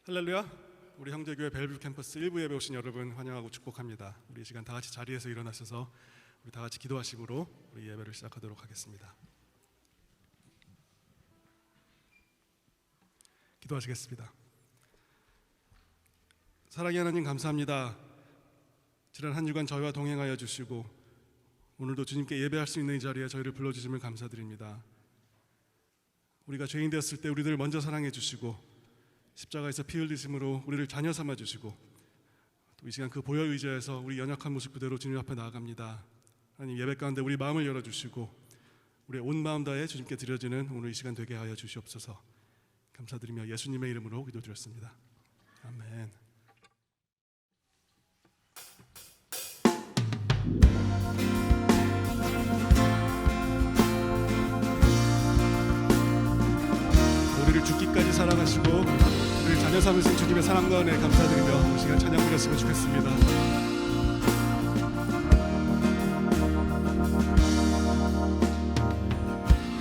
할렐루야. 우리 형제교회 벨뷰 캠퍼스 1부 예배 오신 여러분 환영하고 축복합니다. 우리 이 시간 다 같이 자리에서 일어나셔서 우리 다 같이 기도하심으로 우리 예배를 시작하도록 하겠습니다. 기도하시겠습니다. 사랑의 하나님, 감사합니다. 지난 한 주간 저희와 동행하여 주시고 오늘도 주님께 예배할 수 있는 이 자리에 저희를 불러주심을 감사드립니다. 우리가 죄인 되었을 때 우리들을 먼저 사랑해 주시고 십자가에서 피 흘리심으로 우리를 자녀 삼아 주시고 또 이 시간 그 보혈 의지에서 우리 연약한 모습 그대로 주님 앞에 나아갑니다. 하나님, 예배 가운데 우리 마음을 열어주시고 우리의 온 마음 다해 주님께 드려지는 오늘 이 시간 되게 하여 주시옵소서. 감사드리며 예수님의 이름으로 기도드렸습니다. 아멘. 우리를 죽기까지 사랑하시고 우리를 자녀 삼으신 주님의 사랑과 은혜에 감사드리며 이 시간 찬양 드렸으면 좋겠습니다.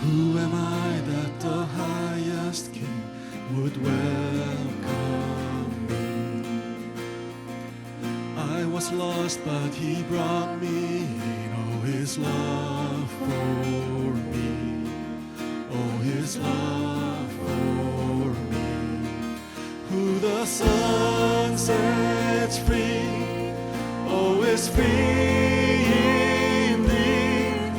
Who am I that the highest King would welcome me? I was lost but He brought me in. Oh, His love for me. Oh, His love for me. Who the Son sets free, oh, is free indeed.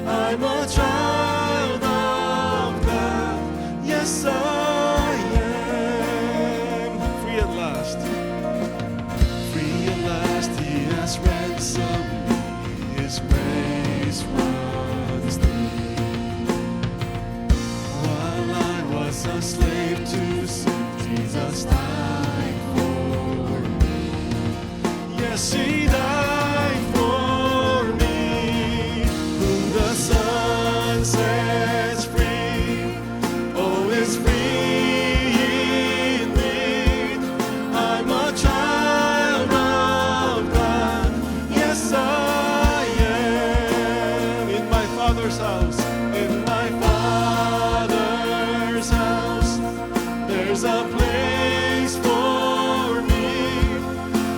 I'm a child of God, yes I am. Free at last, free at last. He has ransomed me, His grace runs deep. While I was a slave to sin, Jesus died for me. Yes, He died for me. Whom the Son sets free, oh, is free indeed. I'm a child of God, yes I am. In my Father's house, in my Father's house, there's a place for me.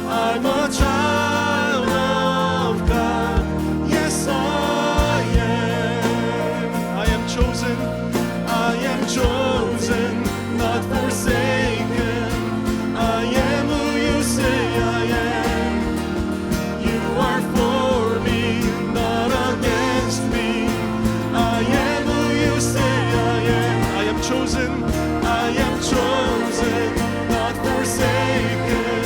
I'm a child of God, yes I am. I am chosen, not forsaken. I am who you say I am. You are for me, not against me. I am who you say I am. I am chosen, not forsaken.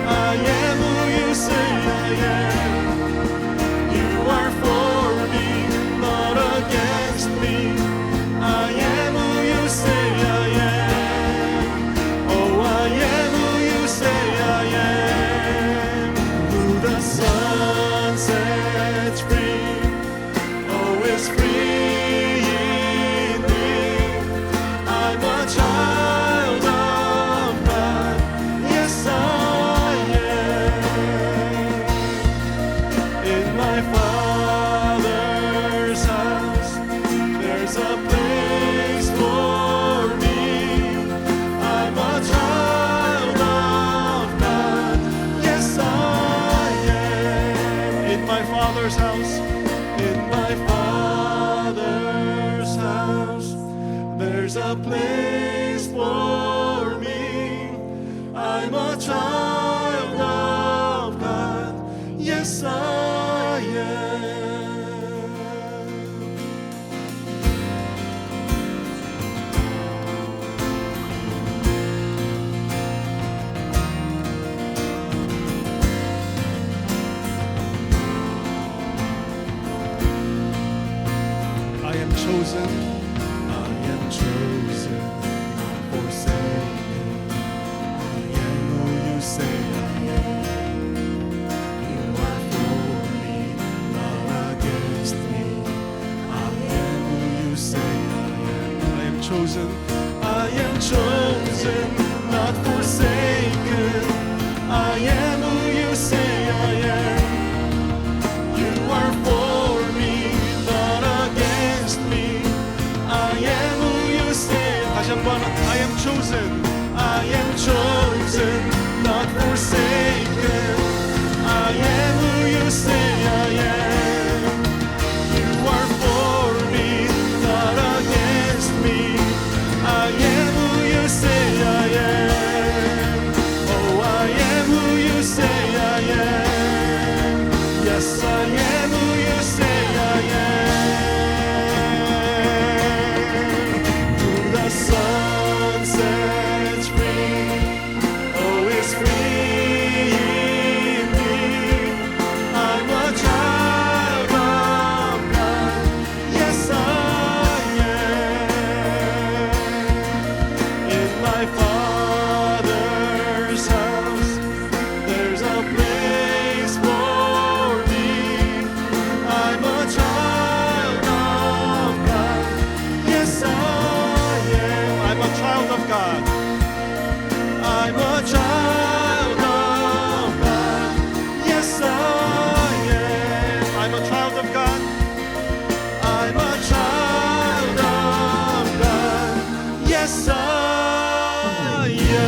I am who you say I am. You are for me, not against me. I am who you say I am. Oh, I am who you say I am. Who the Son sets free, oh, is free indeed. I'm a child of God, yes I am. In my Father's house, there's a place for me. I'm a child of God, yes I am. In my Father's house, in my Father's house, there's a place for me. I'm a child of God, yes I am. I am chosen, not forsaken. I am who you say I am. You are for me, not against me. I am who you say I am. I am chosen, not forsaken. I am who you say I am. You are for me, not against me. I am who you say. 다시 다시 한번 I am chosen, I am chosen, not forsaken. I am who you say I am. You are for me, not against me. I am who you say I am. Oh, I am who you say I am. Yes, I am who you say I am. Who the Son sets free, oh, is free indeed. I'm a child of God. Yes, I am. In my Father's house, there's a place for me. I'm a child of God. Yes, I am. I'm a child of God. I'm a child of God. Yes, I am. I'm a child of God. I'm a child of God. Yes, I am.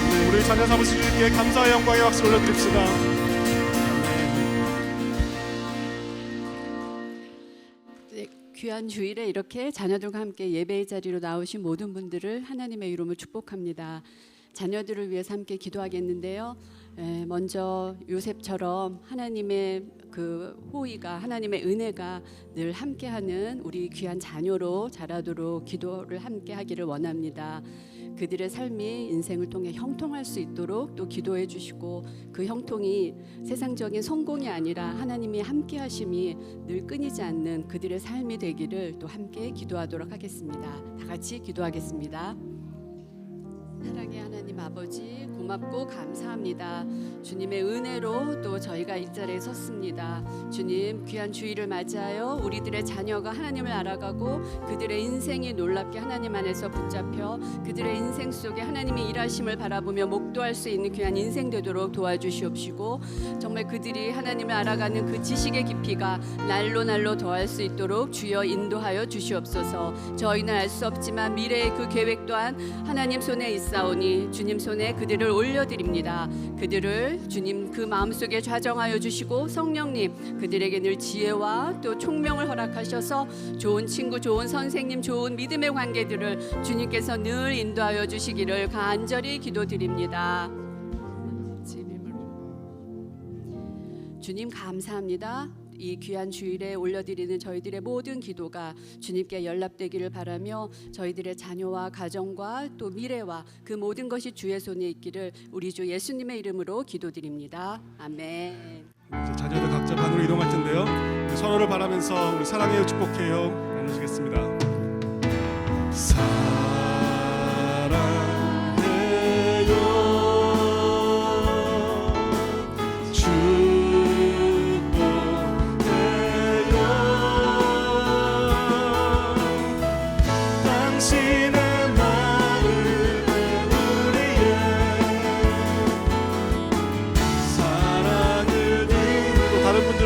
네, 우리 자녀 사무실 주님께 감사의 영광의 박수 올려드립시다. 네, 귀한 주일에 이렇게 자녀들과 함께 예배의 자리로 나오신 모든 분들을 하나님의 이름으로 축복합니다. 자녀들을 위해서 함께 기도하겠는데요. 먼저 요셉처럼 하나님의 그 호의가, 하나님의 은혜가 늘 함께하는 우리 귀한 자녀로 자라도록 기도를 함께 하기를 원합니다. 그들의 삶이 인생을 통해 형통할 수 있도록 또 기도해 주시고, 그 형통이 세상적인 성공이 아니라 하나님이 함께 하심이 늘 끊이지 않는 그들의 삶이 되기를 또 함께 기도하도록 하겠습니다. 다 같이 기도하겠습니다. 사랑의 하나님 아버지, 고맙고 감사합니다. 주님의 은혜로 또 저희가 이 자리에 섰습니다. 주님, 귀한 주일을 맞이하여 우리들의 자녀가 하나님을 알아가고 그들의 인생이 놀랍게 하나님 안에서 붙잡혀 그들의 인생 속에 하나님의 일하심을 바라보며 목도할 수 있는 귀한 인생 되도록 도와주시옵시고, 정말 그들이 하나님을 알아가는 그 지식의 깊이가 날로 날로 더할 수 있도록 주여 인도하여 주시옵소서. 저희는 알 수 없지만 미래의 그 계획 또한 하나님 손에 있사오니 주님 손에 그들을 올려드립니다. 그들을 주님 그 마음속에 좌정하여 주시고, 성령님 그들에게 늘 지혜와 또 총명을 허락하셔서 좋은 친구, 좋은 선생님, 좋은 믿음의 관계들을 주님께서 늘 인도하여 주시기를 간절히 기도드립니다. 주님 감사합니다. 이 귀한 주일에 올려드리는 저희들의 모든 기도가 주님께 연락되기를 바라며, 저희들의 자녀와 가정과 또 미래와 그 모든 것이 주의 손에 있기를 우리 주 예수님의 이름으로 기도드립니다. 아멘. 이제 자녀들 각자 반으로 이동할 텐데요. 서로를 바라면서 우리 사랑해요, 축복해요 나누시겠습니다.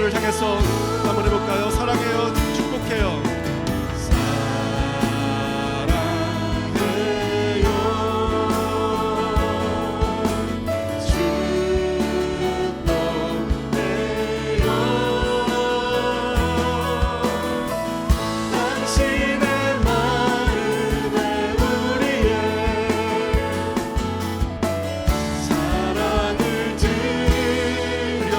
향해서 한번 해볼까요? 사랑해요, 축복해요. 사랑해요, 축복해요. 당신의 마음에 우리의 사랑을 드려요.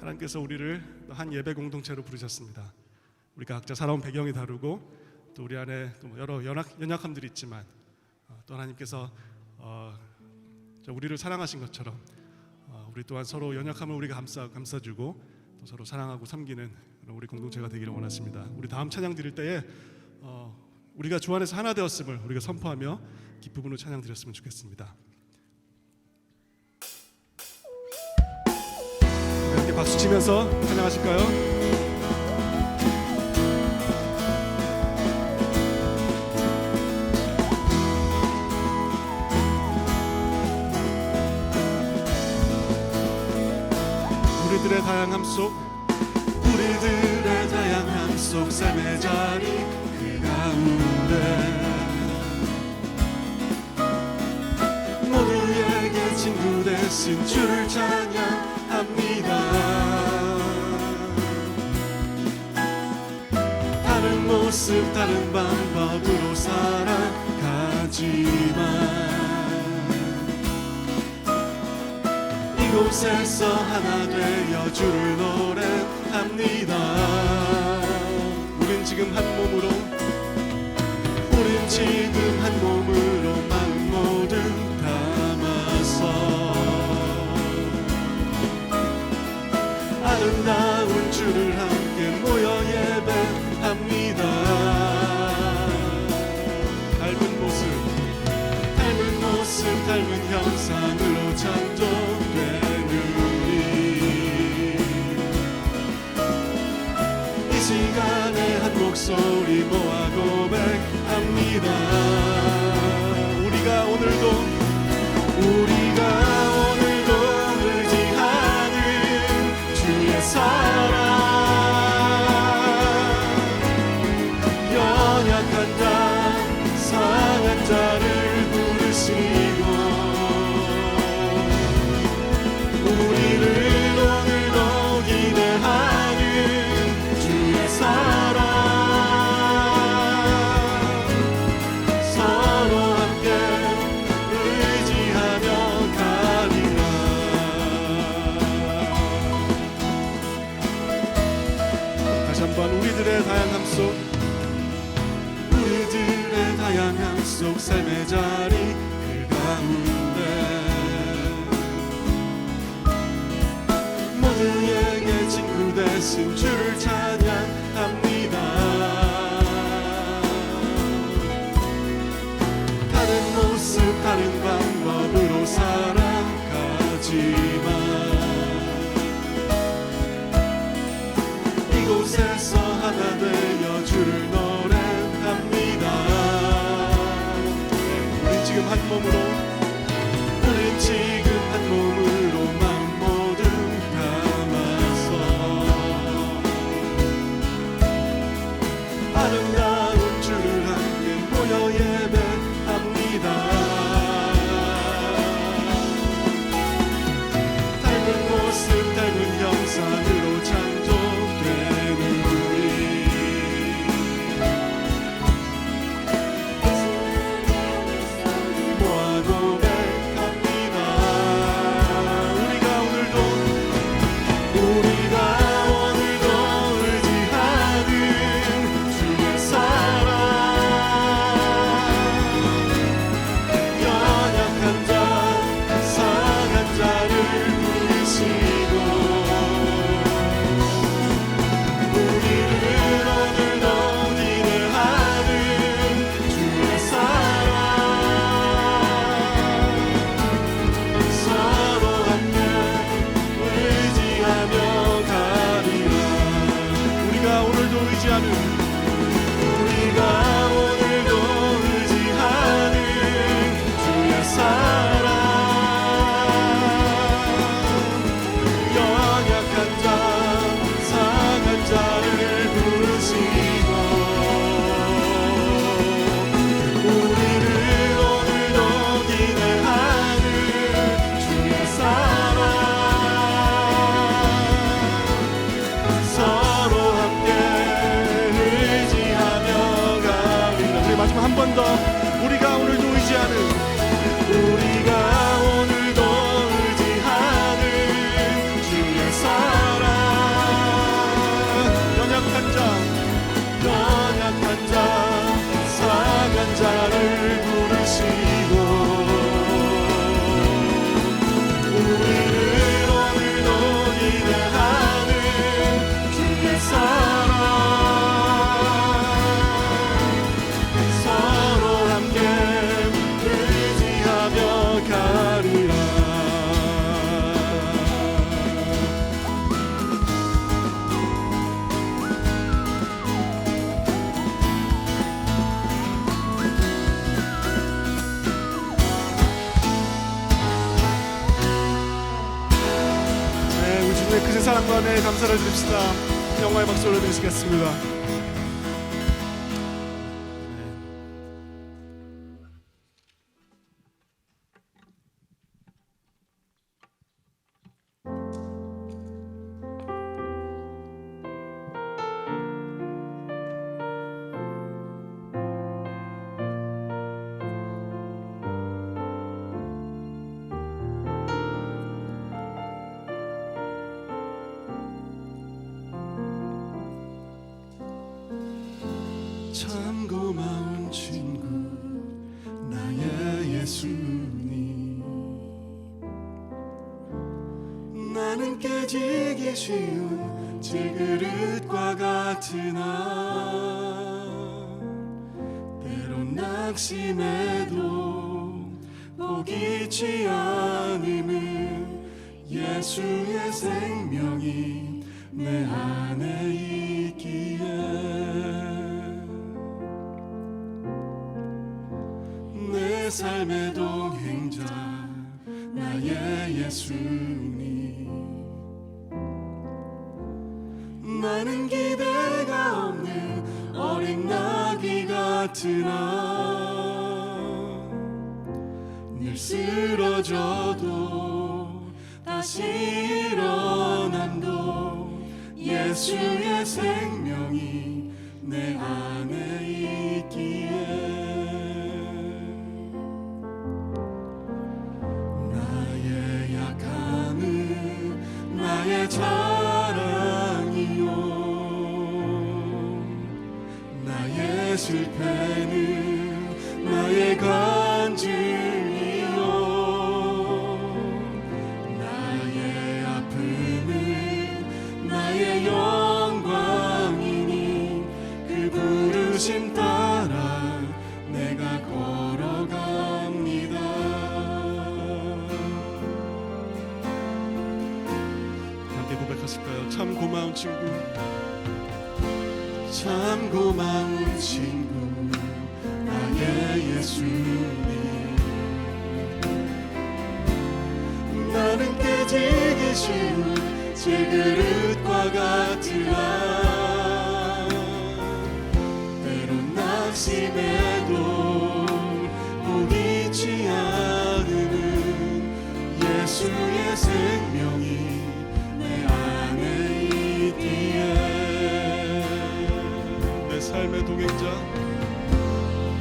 하나님께서 우리를 한 예배 공동체로 부르셨습니다. 우리가 각자 살아온 배경이 다르고 또 우리 안에 또 여러 연약함들이 있지만 또 하나님께서 우리를 사랑하신 것처럼 우리 또한 서로 연약함을 우리가 감싸주고 또 서로 사랑하고 섬기는 우리 공동체가 되기를 원하십니다. 우리 다음 찬양 드릴 때에 우리가 주 안에서 하나 되었음을 우리가 선포하며 기쁨으로 찬양 드렸으면 좋겠습니다. 함께 박수 치면서 찬양하실까요? 우리들의 다양함 속 우리들의 다양함 속 삶의 자리 그 가운데 모두에게 친구 되신 주를 찬양합니다. 다른 모습 다른 방법으로 살아가지만 이곳에서 하나 되어 주를 노래합니다. 우린 지금 한 몸으로 마음 모두 담아서 아름다운 주를 함께 모여 예배합니다. 닮은 형상으로 창조된 우리 이 시간에 한 목소리 모아 고백합니다. 우리가 오늘도 의지하는 주의 사랑 연약한 자 상한 자를 부르시고 우리를 오늘도 기대하는 주의 사랑 서로 함께 의지하며 가리라. 다시 한번 우리들의 다양함 속 삶의 자리 그 가운데 모두에게 친구 되신 주를 찬양합니다. 다른 모습 다른 방법으로 살아가지만 이곳에서 하나 되어 주를 노래합니다. 우린 지금 한 몸으로 마음 모두 담아서 아름다운 주를 함께 모여 예배합니다. 닮은 모습 닮은 형상으로 창조된 우리 사랑과 은혜에 감사를 드립시다. 영광의 박수 올려드리시겠습니다. 참 고마운 친구 나의 예수님, 나는 깨지기 쉬운 질그릇과 같으나 때론 낙심해도 포기치 않음은 예수의 생명이 내 안에 있기에 내 삶의 동행자 나의 예수님, 나는 기대가 없는 어린 나귀 같으나 늘 쓰러져도 다시 일어남도 예수의 생명이 내 안에 있기에 나의 자랑이요 나의 실패는 나의 간증이요 나의 아픔은 나의 영광이니 그 부르심 따라 내가 걸어갑니다. 고백하실까요? 참 고마운 친구, 참 고마운 친구 나의 예수님, 나는 깨지기 쉬운 질그릇과 같으나 때론 낙심해도 포기치 않으는 예수의 생명이 내 삶의 동행자,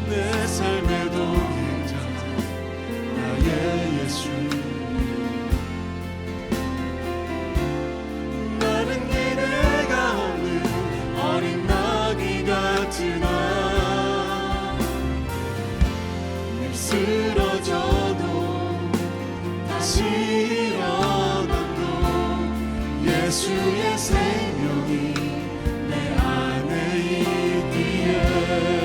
내 삶의 동행자 나의 예수, 나는 기대가 없는 어린 나귀 같으나 늘 쓰러져도 다시 일어남도 예수의 생명이 내 안에 있기에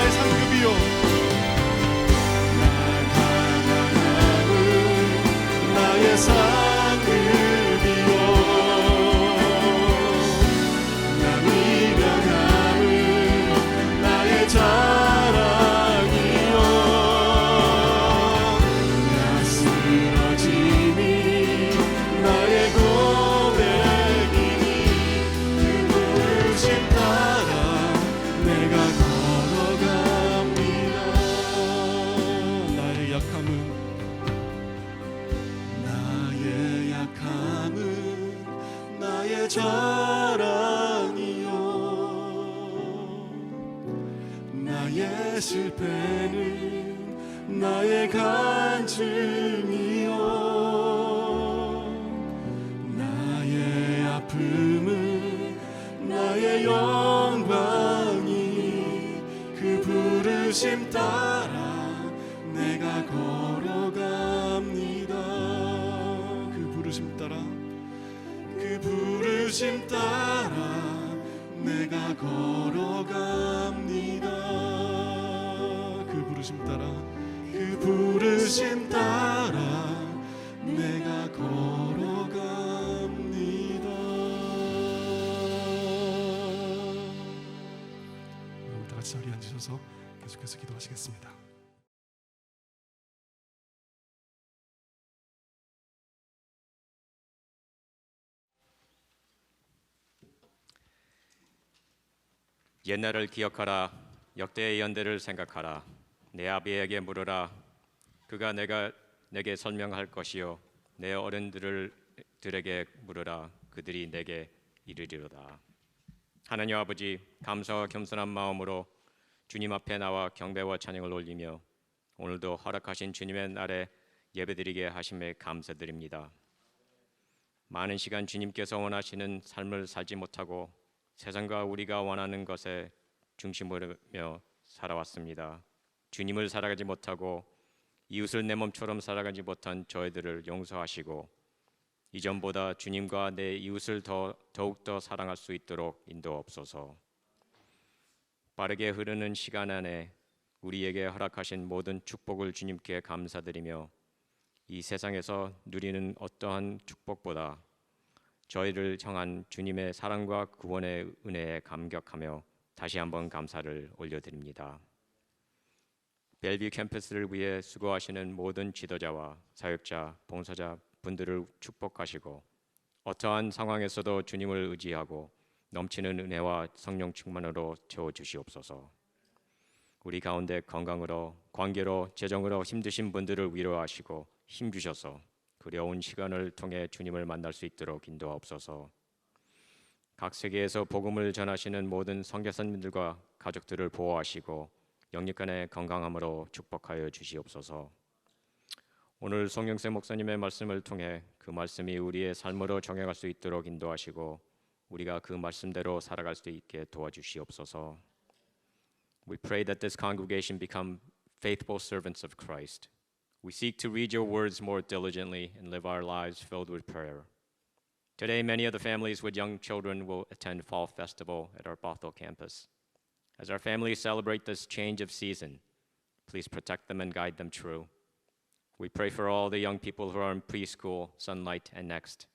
나의 상급이요 나의 상급이요 나 미련함은 나의 자랑이요 나 쓰러짐이 나의 고백이니 그 부르심 따라 내가 걸어갑니다. 나의 약함은 나의 자랑이요 나의 실패는 나의 간증이요 나의 아픔은 나의 영광이니 그 부르심 따라 내가 걸어갑니다. 그 부르심 따라 내가 걸어갑니다. 그 부르심 따라 내가 걸어갑니다. 오늘 다 같이 자리에 앉으셔서 계속해서 기도하시겠습니다. 옛날을 기억하라. 역대의 연대를 생각하라. 내 아비에게 물으라. 그가 내게 설명할 것이요 내 어른들에게 물으라. 그들이 내게 이르리로다. 하나님 아버지, 감사와 겸손한 마음으로 주님 앞에 나와 경배와 찬양을 올리며 오늘도 허락하신 주님의 날에 예배드리게 하심에 감사드립니다. 많은 시간 주님께서 원하시는 삶을 살지 못하고 세상과 우리가 원하는 것에 중심으로 살아왔습니다. 주님을 살아가지 못하고 이웃을 내 몸처럼 살아가지 못한 저희들을 용서하시고 이전보다 주님과 내 이웃을 더욱더 사랑할 수 있도록 인도하옵소서. 빠르게 흐르는 시간 안에 우리에게 허락하신 모든 축복을 주님께 감사드리며 이 세상에서 누리는 어떠한 축복보다 저희를 향한 주님의 사랑과 구원의 은혜에 감격하며 다시 한번 감사를 올려드립니다. 벨뷰 캠퍼스를 위해 수고하시는 모든 지도자와 사역자, 봉사자 분들을 축복하시고 어떠한 상황에서도 주님을 의지하고 넘치는 은혜와 성령 충만으로 채워주시옵소서. 우리 가운데 건강으로, 관계로, 재정으로 힘드신 분들을 위로하시고 힘주셔서 어려운 시간을 통해 주님을 만날 수 있도록 인도하옵소서. 각 세계에서 복음을 전하시는 모든 선교사님들과 가족들을 보호하시고 영육간의 건강함으로 축복하여 주시옵소서. 오늘 송영세 목사님의 말씀을 통해 그 말씀이 우리의 삶으로 정해갈 수 있도록 인도하시고 우리가 그 말씀대로 살아갈 수 있게 도와주시옵소서. We pray that this congregation become faithful servants of Christ. We seek to read your words more diligently and live our lives filled with prayer. Today, many of the families with young children will attend Fall Festival at our Bothell campus. As our families celebrate this change of season, please protect them and guide them true. We pray for all the young people who are in preschool, Sunlight, and Next.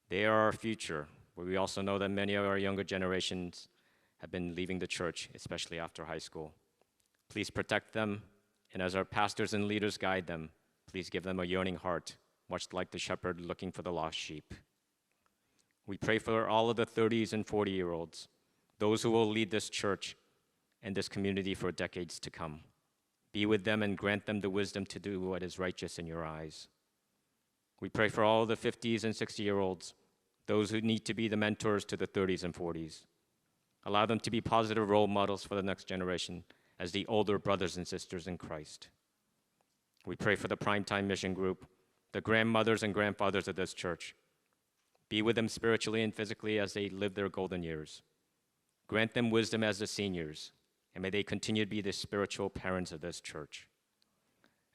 They are our future, but we also know that many of our younger generations have been leaving the church, especially after high school. Please protect them, and as our pastors and leaders guide them, please give them a yearning heart, much like the shepherd looking for the lost sheep. We pray for all of the 30s and 40-year-olds, those who will lead this church and this community for decades to come. Be with them and grant them the wisdom to do what is righteous in your eyes. We pray for all the 50s and 60-year-olds, those who need to be the mentors to the 30s and 40s. Allow them to be positive role models for the next generation as the older brothers and sisters in Christ. We pray for the Primetime Mission Group, the grandmothers and grandfathers of this church. Be with them spiritually and physically as they live their golden years. Grant them wisdom as the seniors, and may they continue to be the spiritual parents of this church.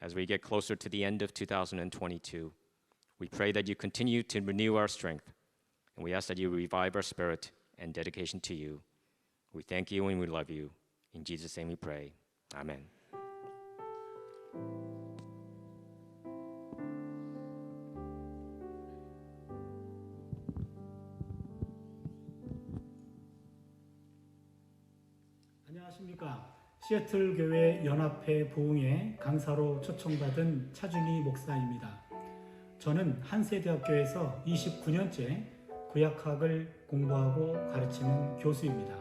As we get closer to the end of 2022, we pray that you continue to renew our strength, and we ask that you revive our spirit and dedication to you. We thank you and we love you. In Jesus' name we pray. Amen. 안녕하십니까. 시애틀 교회 연합회 부흥회 강사로 초청받은 차준희 목사입니다. 저는 한세대학교에서 29년째 구약학을 공부하고 가르치는 교수입니다.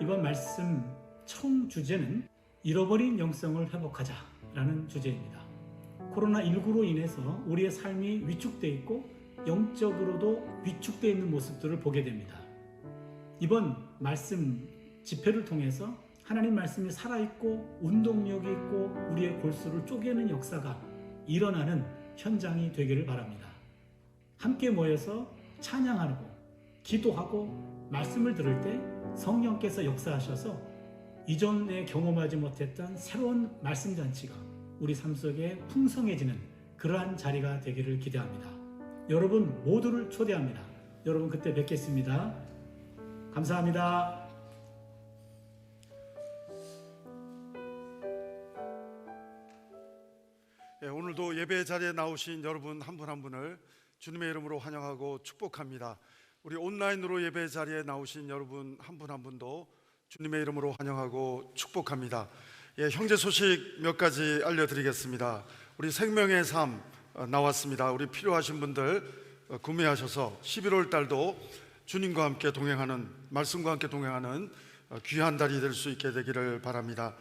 이번 말씀 총 주제는 잃어버린 영성을 회복하자라는 주제입니다. 코로나19로 인해서 우리의 삶이 위축되어 있고 영적으로도 위축되어 있는 모습들을 보게 됩니다. 이번 말씀 집회를 통해서 하나님 말씀이 살아있고 운동력이 있고 우리의 골수를 쪼개는 역사가 일어나는 현장이 되기를 바랍니다. 함께 모여서 찬양하고 기도하고 말씀을 들을 때 성령께서 역사하셔서 이전에 경험하지 못했던 새로운 말씀 잔치가 우리 삶 속에 풍성해지는 그러한 자리가 되기를 기대합니다. 여러분 모두를 초대합니다. 여러분 그때 뵙겠습니다. 감사합니다. 오늘도 예배 자리에 나오신 여러분 한 분 한 분을 주님의 이름으로 환영하고 축복합니다. 우리 온라인으로 예배 자리에 나오신 여러분 한 분 한 분도 주님의 이름으로 환영하고 축복합니다. 형제 소식 몇 가지 알려드리겠습니다. 우리 생명의 삶 나왔습니다. 우리 필요하신 분들 구매하셔서 11월 달도 주님과 함께 동행하는, 말씀과 함께 동행하는 귀한 달이 될 수 있게 되기를 바랍니다.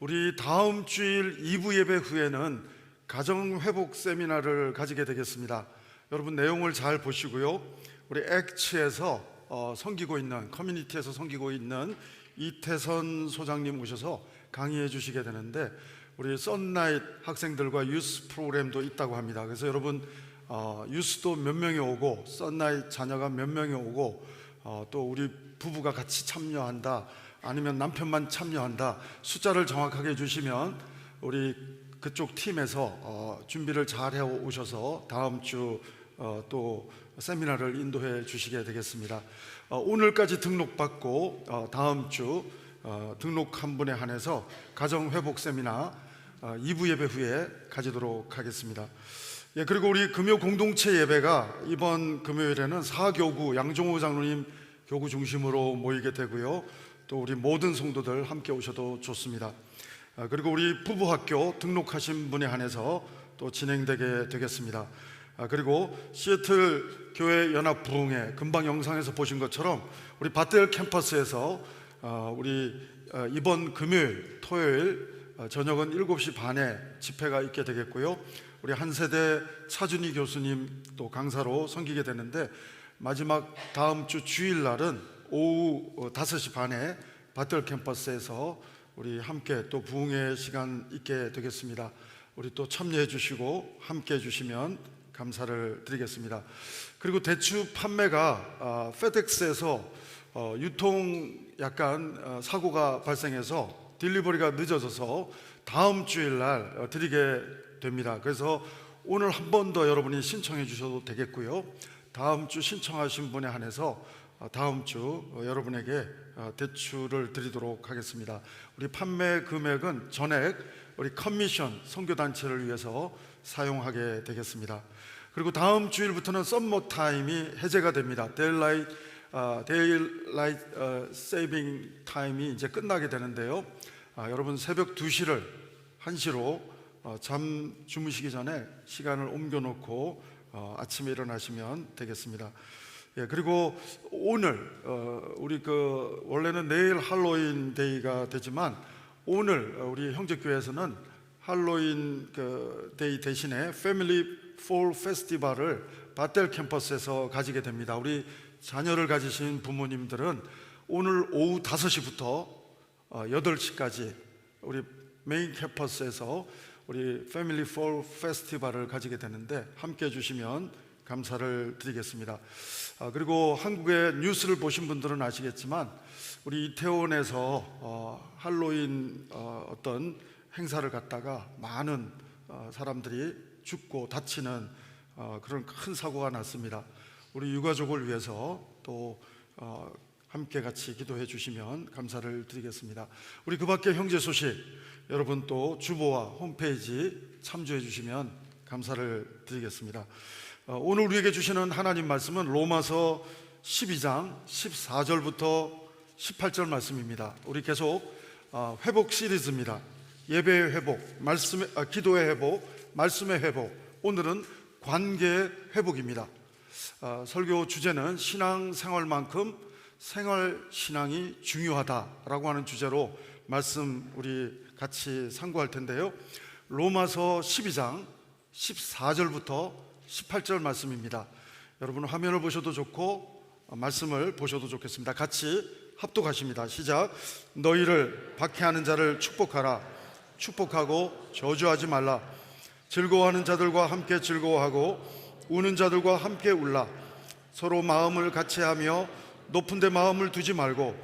우리 다음 주일 2부 예배 후에는 가정회복 세미나를 가지게 되겠습니다. 여러분 내용을 잘 보시고요. 우리 액츠에서 섬기고 있는, 커뮤니티에서 섬기고 있는 이태선 소장님 오셔서 강의해 주시게 되는데, 우리 썬나잇 학생들과 유스 프로그램도 있다고 합니다. 그래서 여러분 유스도 몇 명이 오고 썬나잇 자녀가 몇 명이 오고 또 우리 부부가 같이 참여한다, 아니면 남편만 참여한다, 숫자를 정확하게 해주시면 우리 그쪽 팀에서 준비를 잘 해오셔서 다음 주 또 세미나를 인도해 주시게 되겠습니다. 오늘까지 등록받고 다음 주 등록한 분에 한해서 가정회복 세미나 2부 예배 후에 가지도록 하겠습니다. 그리고 우리 금요 공동체 예배가 이번 금요일에는 사교구 양종호 장로님 교구 중심으로 모이게 되고요. 또 우리 모든 성도들 함께 오셔도 좋습니다. 그리고 우리 부부학교 등록하신 분에 한해서 또 진행되게 되겠습니다. 그리고 시애틀 교회 연합 부흥회, 금방 영상에서 보신 것처럼 우리 바텔 캠퍼스에서 우리 이번 금요일, 토요일 저녁은 7시 반에 집회가 있게 되겠고요. 우리 한세대 차준희 교수님 또 강사로 섬기게 되는데, 마지막 다음 주 주일날은 오후 5시 반에 바텔 캠퍼스에서 우리 함께 또 부흥의 시간 있게 되겠습니다. 우리 또 참여해 주시고 함께 해 주시면 감사를 드리겠습니다. 그리고 대추 판매가 페덱스에서 유통 약간 사고가 발생해서 딜리버리가 늦어져서 다음 주일날 드리게 됩니다. 그래서 오늘 한 번 더 여러분이 신청해 주셔도 되겠고요. 다음 주 신청하신 분에 한해서 다음 주 여러분에게 대출을 드리도록 하겠습니다. 우리 판매 금액은 전액 우리 커미션 선교단체를 위해서 사용하게 되겠습니다. 그리고 다음 주일부터는 썸머 타임이 해제가 됩니다. 데일라이트 세이빙 타임이 이제 끝나게 되는데요. 여러분 새벽 2시를 1시로 잠 주무시기 전에 시간을 옮겨놓고 아침에 일어나시면 되겠습니다. 그리고 오늘 우리 원래는 내일 할로윈 데이가 되지만 오늘 우리 형제교회에서는 할로윈 데이 대신에 패밀리 폴 페스티벌을 바텔 캠퍼스에서 가지게 됩니다. 우리 자녀를 가지신 부모님들은 오늘 오후 5시부터 8시까지 우리 메인 캠퍼스에서 우리 패밀리 폴 페스티벌을 가지게 되는데 함께 해주시면 감사를 드리겠습니다. 그리고 한국의 뉴스를 보신 분들은 아시겠지만 우리 이태원에서 할로윈 어떤 행사를 갖다가 많은 사람들이 죽고 다치는 그런 큰 사고가 났습니다. 우리 유가족을 위해서 또 함께 같이 기도해 주시면 감사를 드리겠습니다. 우리 그 밖에 형제 소식 여러분 또 주보와 홈페이지 참조해 주시면 감사를 드리겠습니다. 오늘 우리에게 주시는 하나님 말씀은 로마서 12장 14절부터 18절 말씀입니다. 우리 계속 회복 시리즈입니다. 예배의 회복, 기도의 회복, 말씀의 회복. 오늘은 관계의 회복입니다. 설교 주제는 신앙생활만큼 생활신앙이 중요하다라고 하는 주제로 말씀 우리 같이 상고할 텐데요. 로마서 12장 14절부터 18절 말씀입니다. 여러분 화면을 보셔도 좋고 말씀을 보셔도 좋겠습니다. 같이 합독하십니다. 시작. 너희를 박해하는 자를 축복하라. 축복하고 저주하지 말라. 즐거워하는 자들과 함께 즐거워하고 우는 자들과 함께 울라. 서로 마음을 같이하며 높은 데 마음을 두지 말고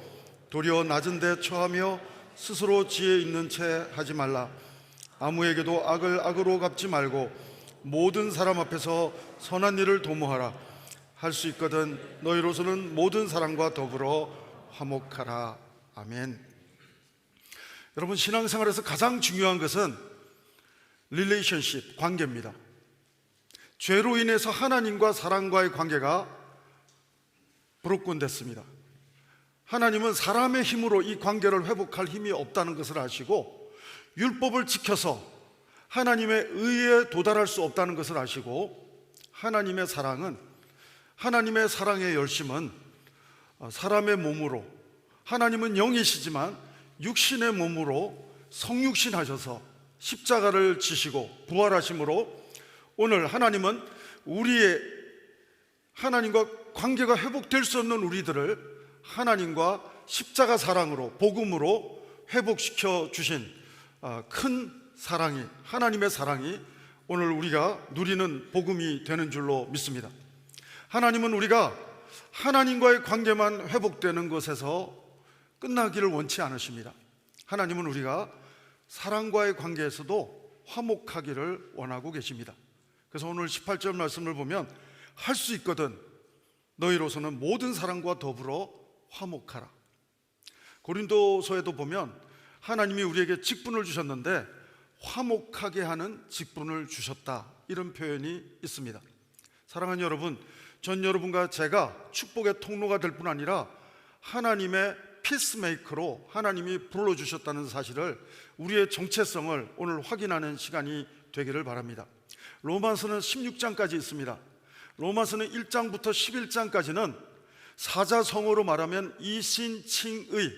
도리어 낮은 데 처하며 스스로 지혜 있는 채 하지 말라. 아무에게도 악을 악으로 갚지 말고 모든 사람 앞에서 선한 일을 도모하라. 할 수 있거든 너희로서는 모든 사람과 더불어 화목하라. 아멘. 여러분 신앙생활에서 가장 중요한 것은 릴레이션십, 관계입니다. 죄로 인해서 하나님과 사람과의 관계가 브로큰됐습니다. 하나님은 사람의 힘으로 이 관계를 회복할 힘이 없다는 것을 아시고 율법을 지켜서 하나님의 의에 도달할 수 없다는 것을 아시고 하나님의 사랑은, 하나님의 사랑의 열심은 사람의 몸으로, 하나님은 영이시지만 육신의 몸으로 성육신 하셔서 십자가를 지시고 부활하심으로 오늘 하나님은 우리의 하나님과 관계가 회복될 수 없는 우리들을 하나님과 십자가 사랑으로, 복음으로 회복시켜 주신 큰 사랑이, 하나님의 사랑이 오늘 우리가 누리는 복음이 되는 줄로 믿습니다. 하나님은 우리가 하나님과의 관계만 회복되는 것에서 끝나기를 원치 않으십니다. 하나님은 우리가 사랑과의 관계에서도 화목하기를 원하고 계십니다. 그래서 오늘 18절 말씀을 보면 할 수 있거든 너희로서는 모든 사람과 더불어 화목하라. 고린도서에도 보면 하나님이 우리에게 직분을 주셨는데 화목하게 하는 직분을 주셨다, 이런 표현이 있습니다. 사랑하는 여러분, 전 여러분과 제가 축복의 통로가 될 뿐 아니라 하나님의 피스메이커로 하나님이 불러주셨다는 사실을, 우리의 정체성을 오늘 확인하는 시간이 되기를 바랍니다. 로마서는 16장까지 있습니다. 로마서는 1장부터 11장까지는 사자성어로 말하면 이신칭의,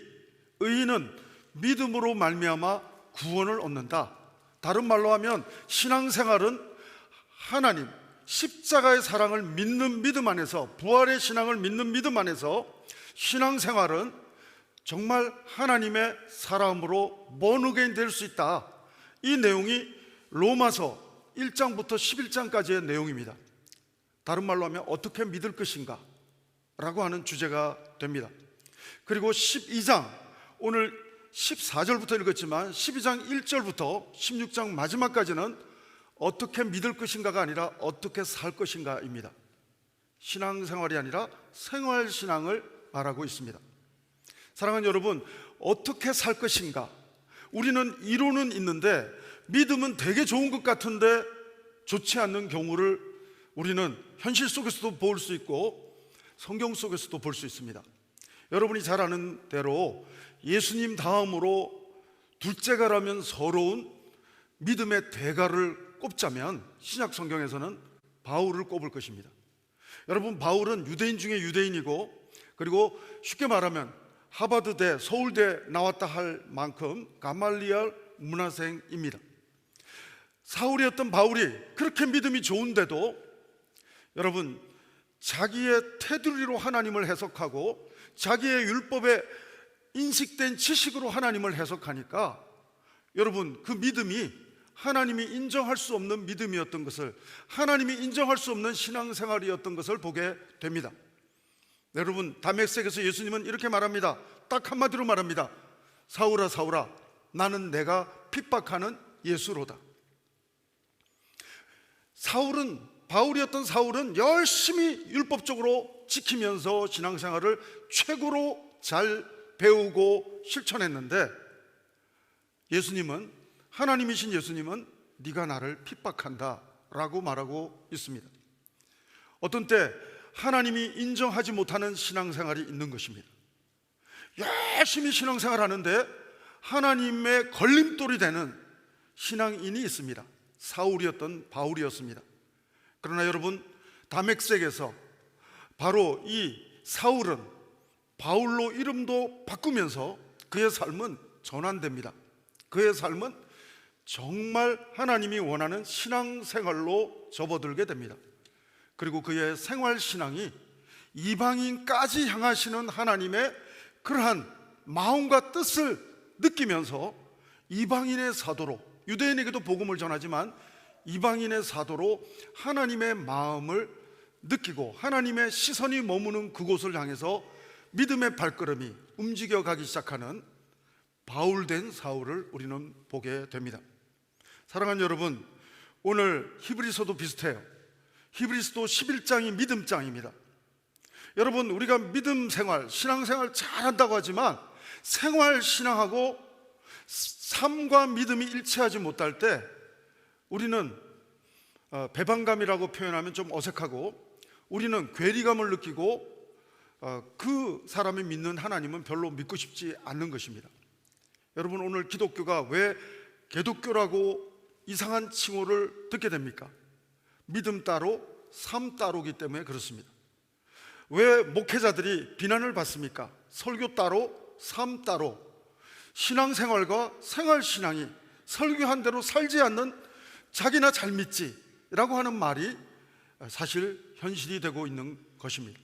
의인은 믿음으로 말미암아 구원을 얻는다. 다른 말로 하면 신앙생활은 하나님 십자가의 사랑을 믿는 믿음 안에서, 부활의 신앙을 믿는 믿음 안에서 신앙생활은 정말 하나님의 사람으로 born 될 수 있다. 이 내용이 로마서 1장부터 11장까지의 내용입니다. 다른 말로 하면 어떻게 믿을 것인가 라고 하는 주제가 됩니다. 그리고 12장, 오늘 14절부터 읽었지만 12장 1절부터 16장 마지막까지는 어떻게 믿을 것인가가 아니라 어떻게 살 것인가입니다. 신앙생활이 아니라 생활신앙을 말하고 있습니다. 사랑하는 여러분, 어떻게 살 것인가? 우리는 이론은 있는데 믿음은 되게 좋은 것 같은데 좋지 않는 경우를 우리는 현실 속에서도 볼 수 있고 성경 속에서도 볼 수 있습니다. 여러분이 잘 아는 대로 예수님 다음으로 둘째가라면 서러운 믿음의 대가를 꼽자면 신약 성경에서는 바울을 꼽을 것입니다. 여러분, 바울은 유대인 중에 유대인이고, 그리고 쉽게 말하면 하버드대, 서울대 나왔다 할 만큼 가말리엘 문화생입니다. 사울이었던 바울이 그렇게 믿음이 좋은데도 여러분, 자기의 테두리로 하나님을 해석하고 자기의 율법에 인식된 지식으로 하나님을 해석하니까 여러분, 그 믿음이 하나님이 인정할 수 없는 믿음이었던 것을, 하나님이 인정할 수 없는 신앙생활이었던 것을 보게 됩니다. 여러분, 다메섹에서 예수님은 이렇게 말합니다. 딱 한마디로 말합니다. 사울아 사울아, 나는 내가 핍박하는 예수로다. 바울이었던 사울은 열심히 율법적으로 지키면서 신앙생활을 최고로 잘 배우고 실천했는데, 예수님은, 하나님이신 예수님은 네가 나를 핍박한다 라고 말하고 있습니다. 어떤 때 하나님이 인정하지 못하는 신앙생활이 있는 것입니다. 열심히 신앙생활하는데 하나님의 걸림돌이 되는 신앙인이 있습니다. 사울이었던 바울이었습니다. 그러나 여러분, 다메섹에서 바로 이 사울은 바울로 이름도 바꾸면서 그의 삶은 전환됩니다. 그의 삶은 정말 하나님이 원하는 신앙생활로 접어들게 됩니다. 그리고 그의 생활신앙이 이방인까지 향하시는 하나님의 그러한 마음과 뜻을 느끼면서 이방인의 사도로, 유대인에게도 복음을 전하지만 이방인의 사도로 하나님의 마음을 느끼고 하나님의 시선이 머무는 그곳을 향해서 믿음의 발걸음이 움직여가기 시작하는 바울된 사울을 우리는 보게 됩니다. 사랑하는 여러분, 오늘 히브리서도 비슷해요. 히브리서도 11장이 믿음장입니다. 여러분, 우리가 믿음 생활, 신앙생활 잘한다고 하지만 생활 신앙하고 삶과 믿음이 일치하지 못할 때 우리는 배반감이라고 표현하면 좀 어색하고, 우리는 괴리감을 느끼고 그 사람이 믿는 하나님은 별로 믿고 싶지 않는 것입니다. 여러분, 오늘 기독교가 왜 개독교라고 이상한 칭호를 듣게 됩니까? 믿음 따로 삶 따로기 때문에 그렇습니다. 왜 목회자들이 비난을 받습니까? 설교 따로 삶 따로, 신앙생활과 생활신앙이 설교한 대로 살지 않는 자기나 잘 믿지 라고 하는 말이 사실 현실이 되고 있는 것입니다.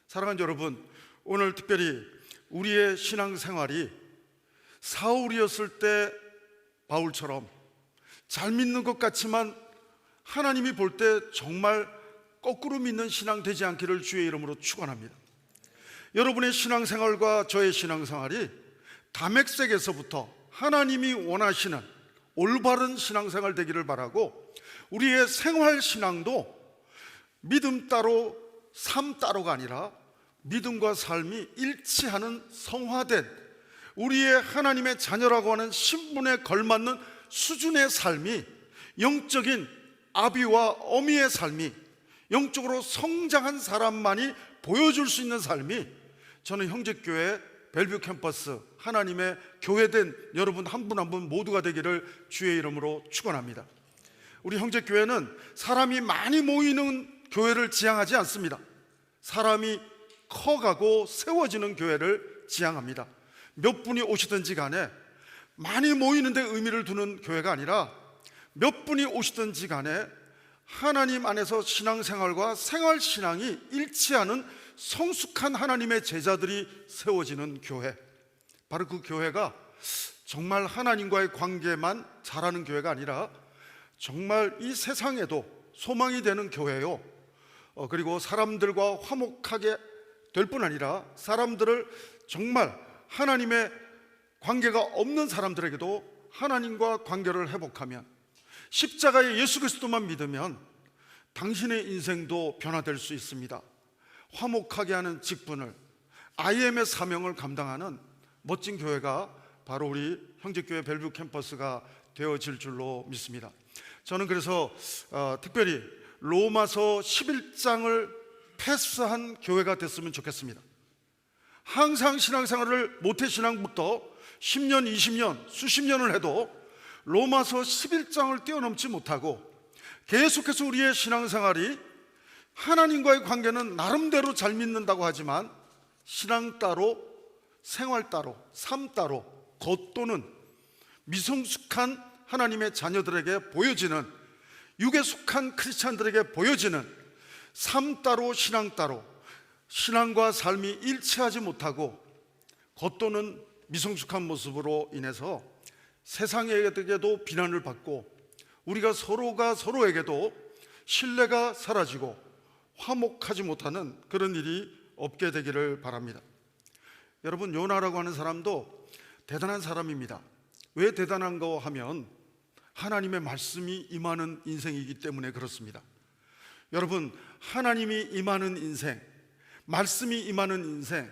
사랑하는 여러분, 오늘 특별히 우리의 신앙생활이 사울이었을 때 바울처럼 잘 믿는 것 같지만 하나님이 볼 때 정말 거꾸로 믿는 신앙 되지 않기를 주의 이름으로 축원합니다. 여러분의 신앙생활과 저의 신앙생활이 다메섹에서부터 하나님이 원하시는 올바른 신앙생활 되기를 바라고, 우리의 생활신앙도 믿음 따로 삶 따로가 아니라 믿음과 삶이 일치하는 성화된 우리의 하나님의 자녀라고 하는 신분에 걸맞는 수준의 삶이, 영적인 아비와 어미의 삶이, 영적으로 성장한 사람만이 보여줄 수 있는 삶이, 저는 형제교회 벨뷰 캠퍼스 하나님의 교회된 여러분 한 분 한 분 모두가 되기를 주의 이름으로 축원합니다. 우리 형제교회는 사람이 많이 모이는 교회를 지향하지 않습니다. 사람이 커가고 세워지는 교회를 지향합니다. 몇 분이 오시든지 간에 많이 모이는데 의미를 두는 교회가 아니라 몇 분이 오시든지 간에 하나님 안에서 신앙생활과 생활신앙이 일치하는 성숙한 하나님의 제자들이 세워지는 교회, 바로 그 교회가 정말 하나님과의 관계만 잘하는 교회가 아니라 정말 이 세상에도 소망이 되는 교회요. 그리고 사람들과 화목하게 될 뿐 아니라 사람들을 정말 하나님의 관계가 없는 사람들에게도 하나님과 관계를 회복하면, 십자가의 예수 그리스도만 믿으면 당신의 인생도 변화될 수 있습니다. 화목하게 하는 직분을, IM의 사명을 감당하는 멋진 교회가 바로 우리 형제교회 벨뷰 캠퍼스가 되어질 줄로 믿습니다. 저는 그래서 특별히 로마서 11장을 패스한 교회가 됐으면 좋겠습니다. 항상 신앙생활을 모태신앙부터 10년, 20년, 수십 년을 해도 로마서 11장을 뛰어넘지 못하고 계속해서 우리의 신앙생활이 하나님과의 관계는 나름대로 잘 믿는다고 하지만 신앙 따로, 생활 따로, 삶 따로, 겉도는 미성숙한 하나님의 자녀들에게 보여지는, 육에 속한 크리스찬들에게 보여지는 삶 따로 신앙 따로, 신앙과 삶이 일치하지 못하고 겉도는 미성숙한 모습으로 인해서 세상에게도 비난을 받고 우리가 서로가 서로에게도 신뢰가 사라지고 화목하지 못하는 그런 일이 없게 되기를 바랍니다. 여러분, 요나라고 하는 사람도 대단한 사람입니다. 왜 대단한가 하면 하나님의 말씀이 임하는 인생이기 때문에 그렇습니다. 여러분, 하나님이 임하는 인생, 말씀이 임하는 인생,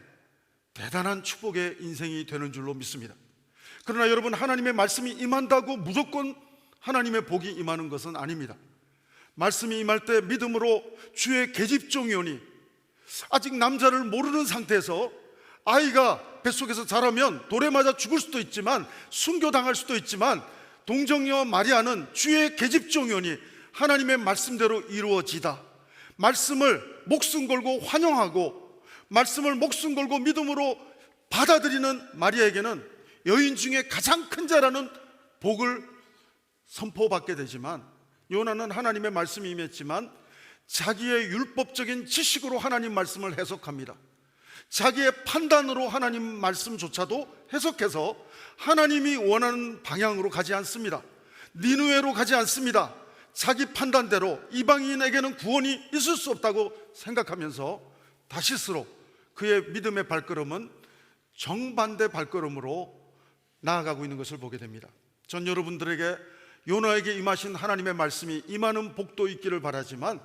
대단한 축복의 인생이 되는 줄로 믿습니다. 그러나 여러분, 하나님의 말씀이 임한다고 무조건 하나님의 복이 임하는 것은 아닙니다. 말씀이 임할 때 믿음으로 주의 계집종이 오니, 아직 남자를 모르는 상태에서 아이가 뱃속에서 자라면 돌에 맞아 죽을 수도 있지만, 순교당할 수도 있지만, 동정녀 마리아는 주의 계집종이 오니 하나님의 말씀대로 이루어지다. 말씀을 목숨 걸고 환영하고 말씀을 목숨 걸고 믿음으로 받아들이는 마리아에게는 여인 중에 가장 큰 자라는 복을 선포받게 되지만, 요나는 하나님의 말씀이 임했지만 자기의 율법적인 지식으로 하나님 말씀을 해석합니다. 자기의 판단으로 하나님 말씀조차도 해석해서 하나님이 원하는 방향으로 가지 않습니다. 니느웨로 가지 않습니다. 자기 판단대로 이방인에게는 구원이 있을 수 없다고 생각하면서 다시스로 그의 믿음의 발걸음은 정반대 발걸음으로 나아가고 있는 것을 보게 됩니다. 전 여러분들에게 요나에게 임하신 하나님의 말씀이 임하는 복도 있기를 바라지만,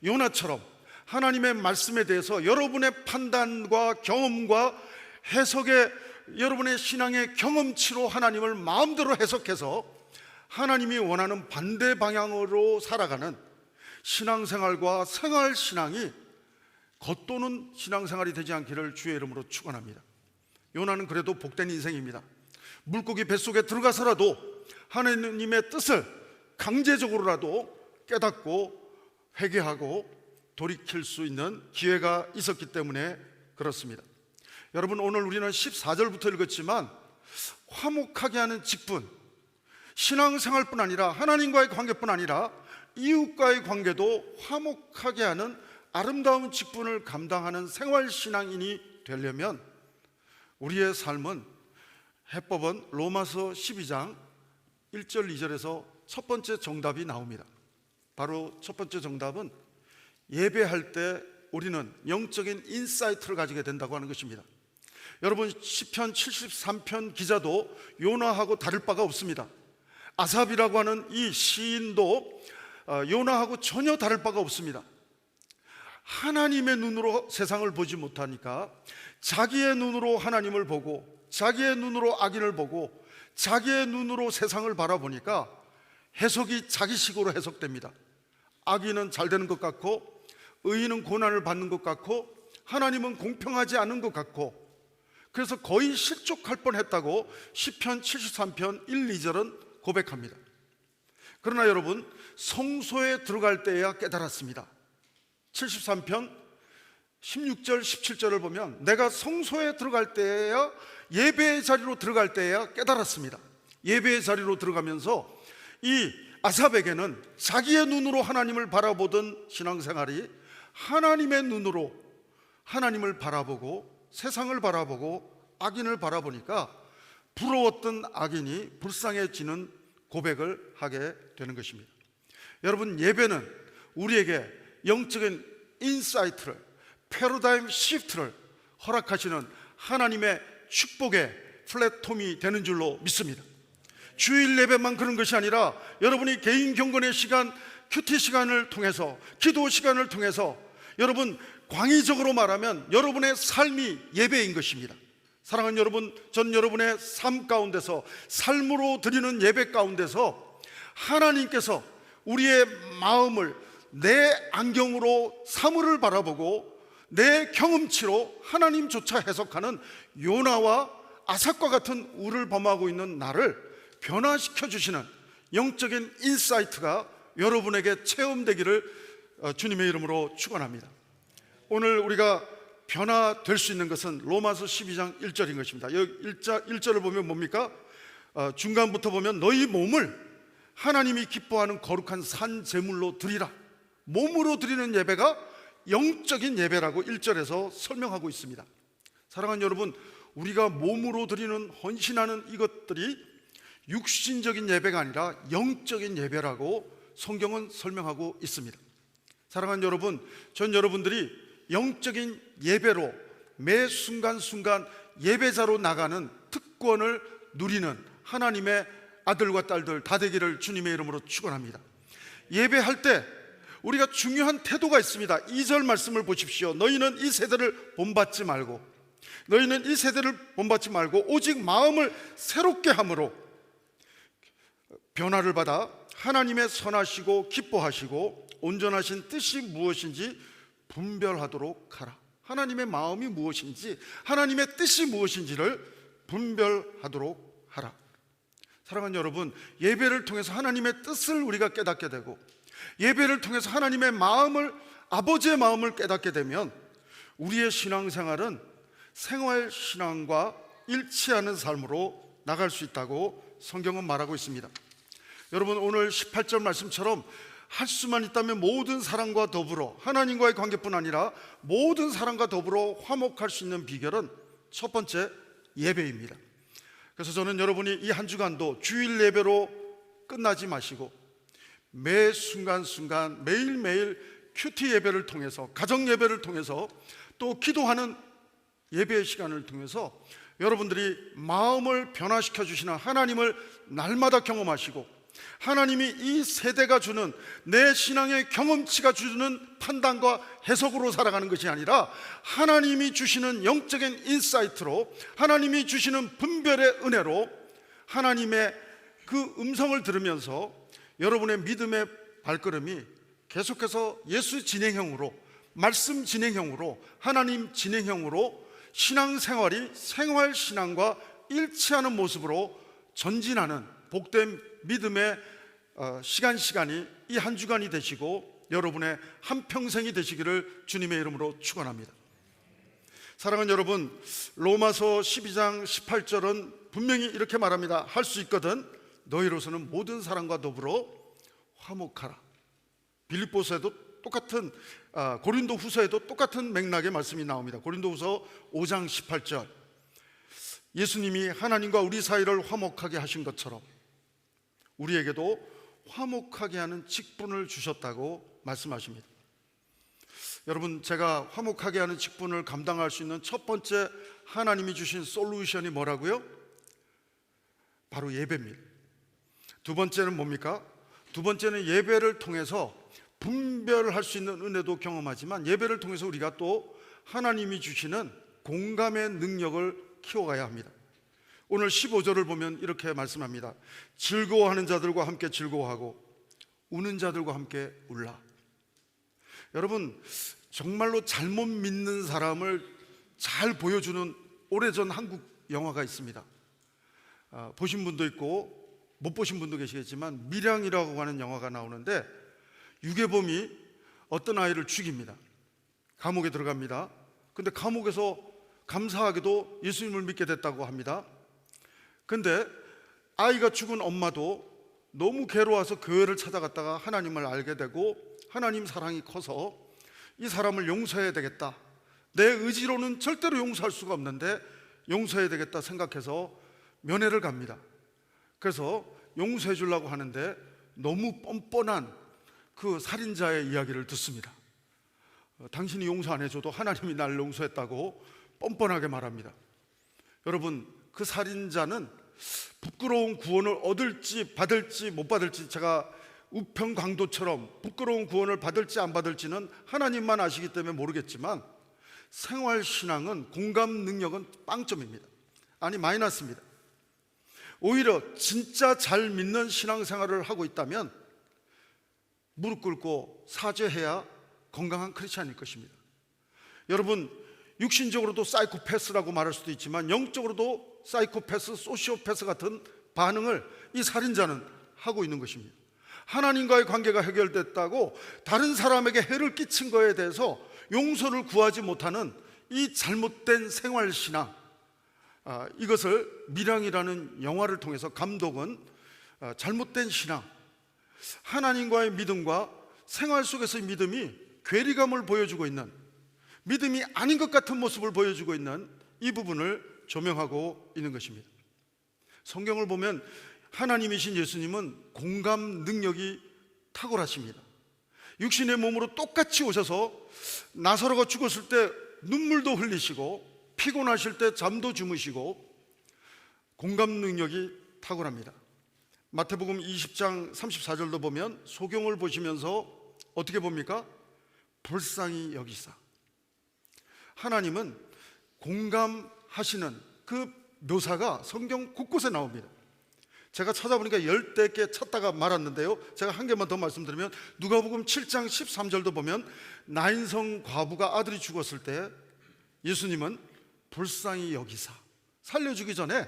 요나처럼 하나님의 말씀에 대해서 여러분의 판단과 경험과 해석에, 여러분의 신앙의 경험치로 하나님을 마음대로 해석해서 하나님이 원하는 반대 방향으로 살아가는 신앙생활과 생활신앙이 겉도는 신앙생활이 되지 않기를 주의 이름으로 축원합니다. 요나는 그래도 복된 인생입니다. 물고기 뱃속에 들어가서라도 하나님의 뜻을 강제적으로라도 깨닫고 회개하고 돌이킬 수 있는 기회가 있었기 때문에 그렇습니다. 여러분, 오늘 우리는 14절부터 읽었지만 화목하게 하는 직분, 신앙생활뿐 아니라 하나님과의 관계뿐 아니라 이웃과의 관계도 화목하게 하는 아름다운 직분을 감당하는 생활신앙인이 되려면 우리의 삶은, 해법은 로마서 12장 1절 2절에서 첫 번째 정답이 나옵니다. 바로 첫 번째 정답은 예배할 때 우리는 영적인 인사이트를 가지게 된다고 하는 것입니다. 여러분, 시편 73편 기자도 요나하고 다를 바가 없습니다. 아삽이라고 하는 이 시인도 요나하고 전혀 다를 바가 없습니다. 하나님의 눈으로 세상을 보지 못하니까 자기의 눈으로 하나님을 보고, 자기의 눈으로 악인을 보고, 자기의 눈으로 세상을 바라보니까 해석이 자기식으로 해석됩니다. 악인은 잘 되는 것 같고, 의인은 고난을 받는 것 같고, 하나님은 공평하지 않은 것 같고, 그래서 거의 실족할 뻔했다고 시편 73편 1, 2절은 고백합니다. 그러나 여러분, 성소에 들어갈 때야 깨달았습니다. 73편 16절 17절을 보면 내가 성소에 들어갈 때야, 예배의 자리로 들어갈 때야 깨달았습니다. 예배의 자리로 들어가면서 이 아삽에게는 자기의 눈으로 하나님을 바라보던 신앙생활이 하나님의 눈으로 하나님을 바라보고 세상을 바라보고 악인을 바라보니까 부러웠던 악인이 불쌍해지는 고백을 하게 되는 것입니다. 여러분, 예배는 우리에게 영적인 인사이트를, 패러다임 시프트를 허락하시는 하나님의 축복의 플랫폼이 되는 줄로 믿습니다. 주일 예배만 그런 것이 아니라 여러분이 개인 경건의 시간, 큐티 시간을 통해서, 기도 시간을 통해서 여러분, 광의적으로 말하면 여러분의 삶이 예배인 것입니다. 사랑하는 여러분, 전 여러분의 삶 가운데서, 삶으로 드리는 예배 가운데서 하나님께서 우리의 마음을 내 안경으로 사물을 바라보고 내 경험치로 하나님조차 해석하는 요나와 아삭과 같은 우를 범하고 있는 나를 변화시켜 주시는 영적인 인사이트가 여러분에게 체험되기를 주님의 이름으로 축원합니다. 오늘 우리가 변화될 수 있는 것은 로마서 12장 1절인 것입니다. 여기 1절을 보면 뭡니까? 중간부터 보면 너희 몸을 하나님이 기뻐하는 거룩한 산 제물로 드리라. 몸으로 드리는 예배가 영적인 예배라고 1절에서 설명하고 있습니다. 사랑하는 여러분, 우리가 몸으로 드리는 헌신하는 이것들이 육신적인 예배가 아니라 영적인 예배라고 성경은 설명하고 있습니다. 사랑하는 여러분, 전 여러분들이 영적인 예배로 매 순간순간 예배자로 나가는 특권을 누리는 하나님의 아들과 딸들 다 되기를 주님의 이름으로 축원합니다. 예배할 때 우리가 중요한 태도가 있습니다. 2절 말씀을 보십시오. 너희는 이 세대를 본받지 말고 오직 마음을 새롭게 함으로 변화를 받아 하나님의 선하시고 기뻐하시고 온전하신 뜻이 무엇인지 분별하도록 하라. 하나님의 마음이 무엇인지, 하나님의 뜻이 무엇인지를 분별하도록 하라. 사랑하는 여러분, 예배를 통해서 하나님의 뜻을 우리가 깨닫게 되고, 예배를 통해서 하나님의 마음을, 아버지의 마음을 깨닫게 되면 우리의 신앙생활은 생활 신앙과 일치하는 삶으로 나갈 수 있다고 성경은 말하고 있습니다. 여러분, 오늘 18절 말씀처럼 할 수만 있다면 모든 사람과 더불어, 하나님과의 관계뿐 아니라 모든 사람과 더불어 화목할 수 있는 비결은 첫 번째, 예배입니다. 그래서 저는 여러분이 이 한 주간도 주일 예배로 끝나지 마시고 매 순간순간 매일매일 큐티 예배를 통해서, 가정 예배를 통해서, 또 기도하는 예배의 시간을 통해서 여러분들이 마음을 변화시켜 주시는 하나님을 날마다 경험하시고, 하나님이 이 세대가 주는, 내 신앙의 경험치가 주는 판단과 해석으로 살아가는 것이 아니라 하나님이 주시는 영적인 인사이트로, 하나님이 주시는 분별의 은혜로 하나님의 그 음성을 들으면서 여러분의 믿음의 발걸음이 계속해서 예수 진행형으로, 말씀 진행형으로, 하나님 진행형으로 신앙생활이 생활신앙과 일치하는 모습으로 전진하는 복된 믿음의 시간이 이 한 주간이 되시고 여러분의 한평생이 되시기를 주님의 이름으로 축원합니다. 사랑하는 여러분, 로마서 12장 18절은 분명히 이렇게 말합니다. 할 수 있거든 너희로서는 모든 사람과 더불어 화목하라. 빌립보서에도 똑같은, 고린도 후서에도 똑같은 맥락의 말씀이 나옵니다. 고린도 후서 5장 18절, 예수님이 하나님과 우리 사이를 화목하게 하신 것처럼 우리에게도 화목하게 하는 직분을 주셨다고 말씀하십니다. 여러분, 제가 화목하게 하는 직분을 감당할 수 있는 첫 번째 하나님이 주신 솔루션이 뭐라고요? 바로 예배입니다. 두 번째는 뭡니까? 두 번째는 예배를 통해서 분별할 수 있는 은혜도 경험하지만 예배를 통해서 우리가 또 하나님이 주시는 공감의 능력을 키워가야 합니다. 오늘 15절을 보면 이렇게 말씀합니다. 즐거워하는 자들과 함께 즐거워하고 우는 자들과 함께 울라. 여러분, 정말로 잘못 믿는 사람을 잘 보여주는 오래전 한국 영화가 있습니다. 보신 분도 있고 못 보신 분도 계시겠지만 밀양이라고 하는 영화가 나오는데, 유괴범이 어떤 아이를 죽입니다. 감옥에 들어갑니다. 근데 감옥에서 감사하게도 예수님을 믿게 됐다고 합니다. 근데 아이가 죽은 엄마도 너무 괴로워서 교회를 찾아갔다가 하나님을 알게 되고, 하나님 사랑이 커서 이 사람을 용서해야 되겠다, 내 의지로는 절대로 용서할 수가 없는데 용서해야 되겠다 생각해서 면회를 갑니다. 그래서 용서해 주려고 하는데 너무 뻔뻔한 그 살인자의 이야기를 듣습니다. 당신이 용서 안 해줘도 하나님이 날 용서했다고 뻔뻔하게 말합니다. 여러분, 그 살인자는 부끄러운 구원을 얻을지 받을지 못 받을지, 제가 우평강도처럼 부끄러운 구원을 받을지 안 받을지는 하나님만 아시기 때문에 모르겠지만, 생활신앙은 공감 능력은 빵점입니다. 아니, 마이너스입니다. 오히려 진짜 잘 믿는 신앙생활을 하고 있다면 무릎 꿇고 사죄해야 건강한 크리스찬일 것입니다. 여러분, 육신적으로도 사이코패스라고 말할 수도 있지만 영적으로도 사이코패스, 소시오패스 같은 반응을 이 살인자는 하고 있는 것입니다. 하나님과의 관계가 해결됐다고 다른 사람에게 해를 끼친 거에 대해서 용서를 구하지 못하는 이 잘못된 생활신앙, 이것을 밀양이라는 영화를 통해서 감독은 잘못된 신앙, 하나님과의 믿음과 생활 속에서의 믿음이 괴리감을 보여주고 있는, 믿음이 아닌 것 같은 모습을 보여주고 있는 이 부분을 조명하고 있는 것입니다. 성경을 보면 하나님이신 예수님은 공감 능력이 탁월하십니다. 육신의 몸으로 똑같이 오셔서 나사로가 죽었을 때 눈물도 흘리시고 피곤하실 때 잠도 주무시고 공감 능력이 탁월합니다. 마태복음 20장 34절도 보면 소경을 보시면서 어떻게 봅니까? 불쌍히 여기사. 하나님은 공감하시는 그 묘사가 성경 곳곳에 나옵니다. 제가 찾아보니까 10개 찾다가 말았는데요, 제가 한 개만 더 말씀드리면 누가복음 7장 13절도 보면 나인성 과부가 아들이 죽었을 때 예수님은 불쌍히 여기사, 살려주기 전에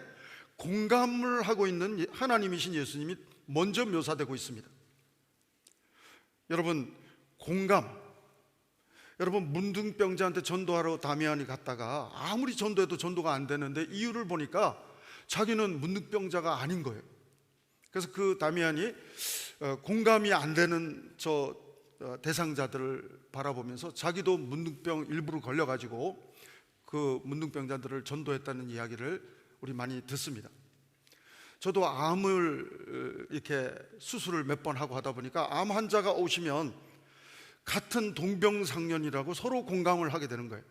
공감을 하고 있는 하나님이신 예수님이 먼저 묘사되고 있습니다. 여러분, 공감. 여러분, 문둥병자한테 전도하러 다미안이 갔다가 아무리 전도해도 전도가 안 되는데 이유를 보니까 자기는 문둥병자가 아닌 거예요. 그래서 그 다미안이 공감이 안 되는 저 대상자들을 바라보면서 자기도 문둥병 일부러 걸려가지고 그 문둥병자들을 전도했다는 이야기를 우리 많이 듣습니다. 저도 암을 이렇게 수술을 몇 번 하고 하다 보니까 암 환자가 오시면 같은 동병상련이라고 서로 공감을 하게 되는 거예요.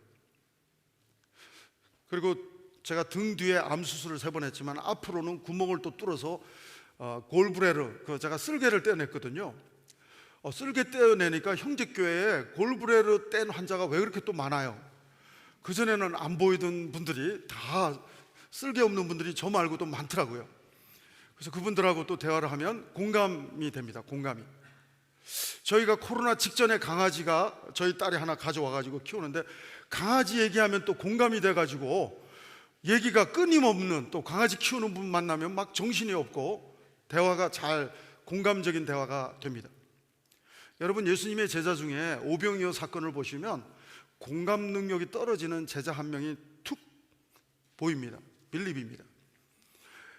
그리고 제가 등 뒤에 암 수술을 3번 했지만 앞으로는 구멍을 또 뚫어서 골브레르, 제가 쓸개를 떼어냈거든요. 쓸개 떼어내니까 형제교회에 골브레르 뗀 환자가 왜 그렇게 또 많아요? 그전에는 안 보이던 분들이 다 쓸개 없는 분들이 저 말고도 많더라고요. 그래서 그분들하고 또 대화를 하면 공감이 됩니다. 공감이. 저희가 코로나 직전에 강아지가 저희 딸이 하나 가져와가지고 키우는데 강아지 얘기하면 또 공감이 돼가지고 얘기가 끊임없는, 또 강아지 키우는 분 만나면 막 정신이 없고 대화가 잘, 공감적인 대화가 됩니다. 여러분, 예수님의 제자 중에 오병이어 사건을 보시면 공감 능력이 떨어지는 제자 한 명이 툭 보입니다. 빌립입니다.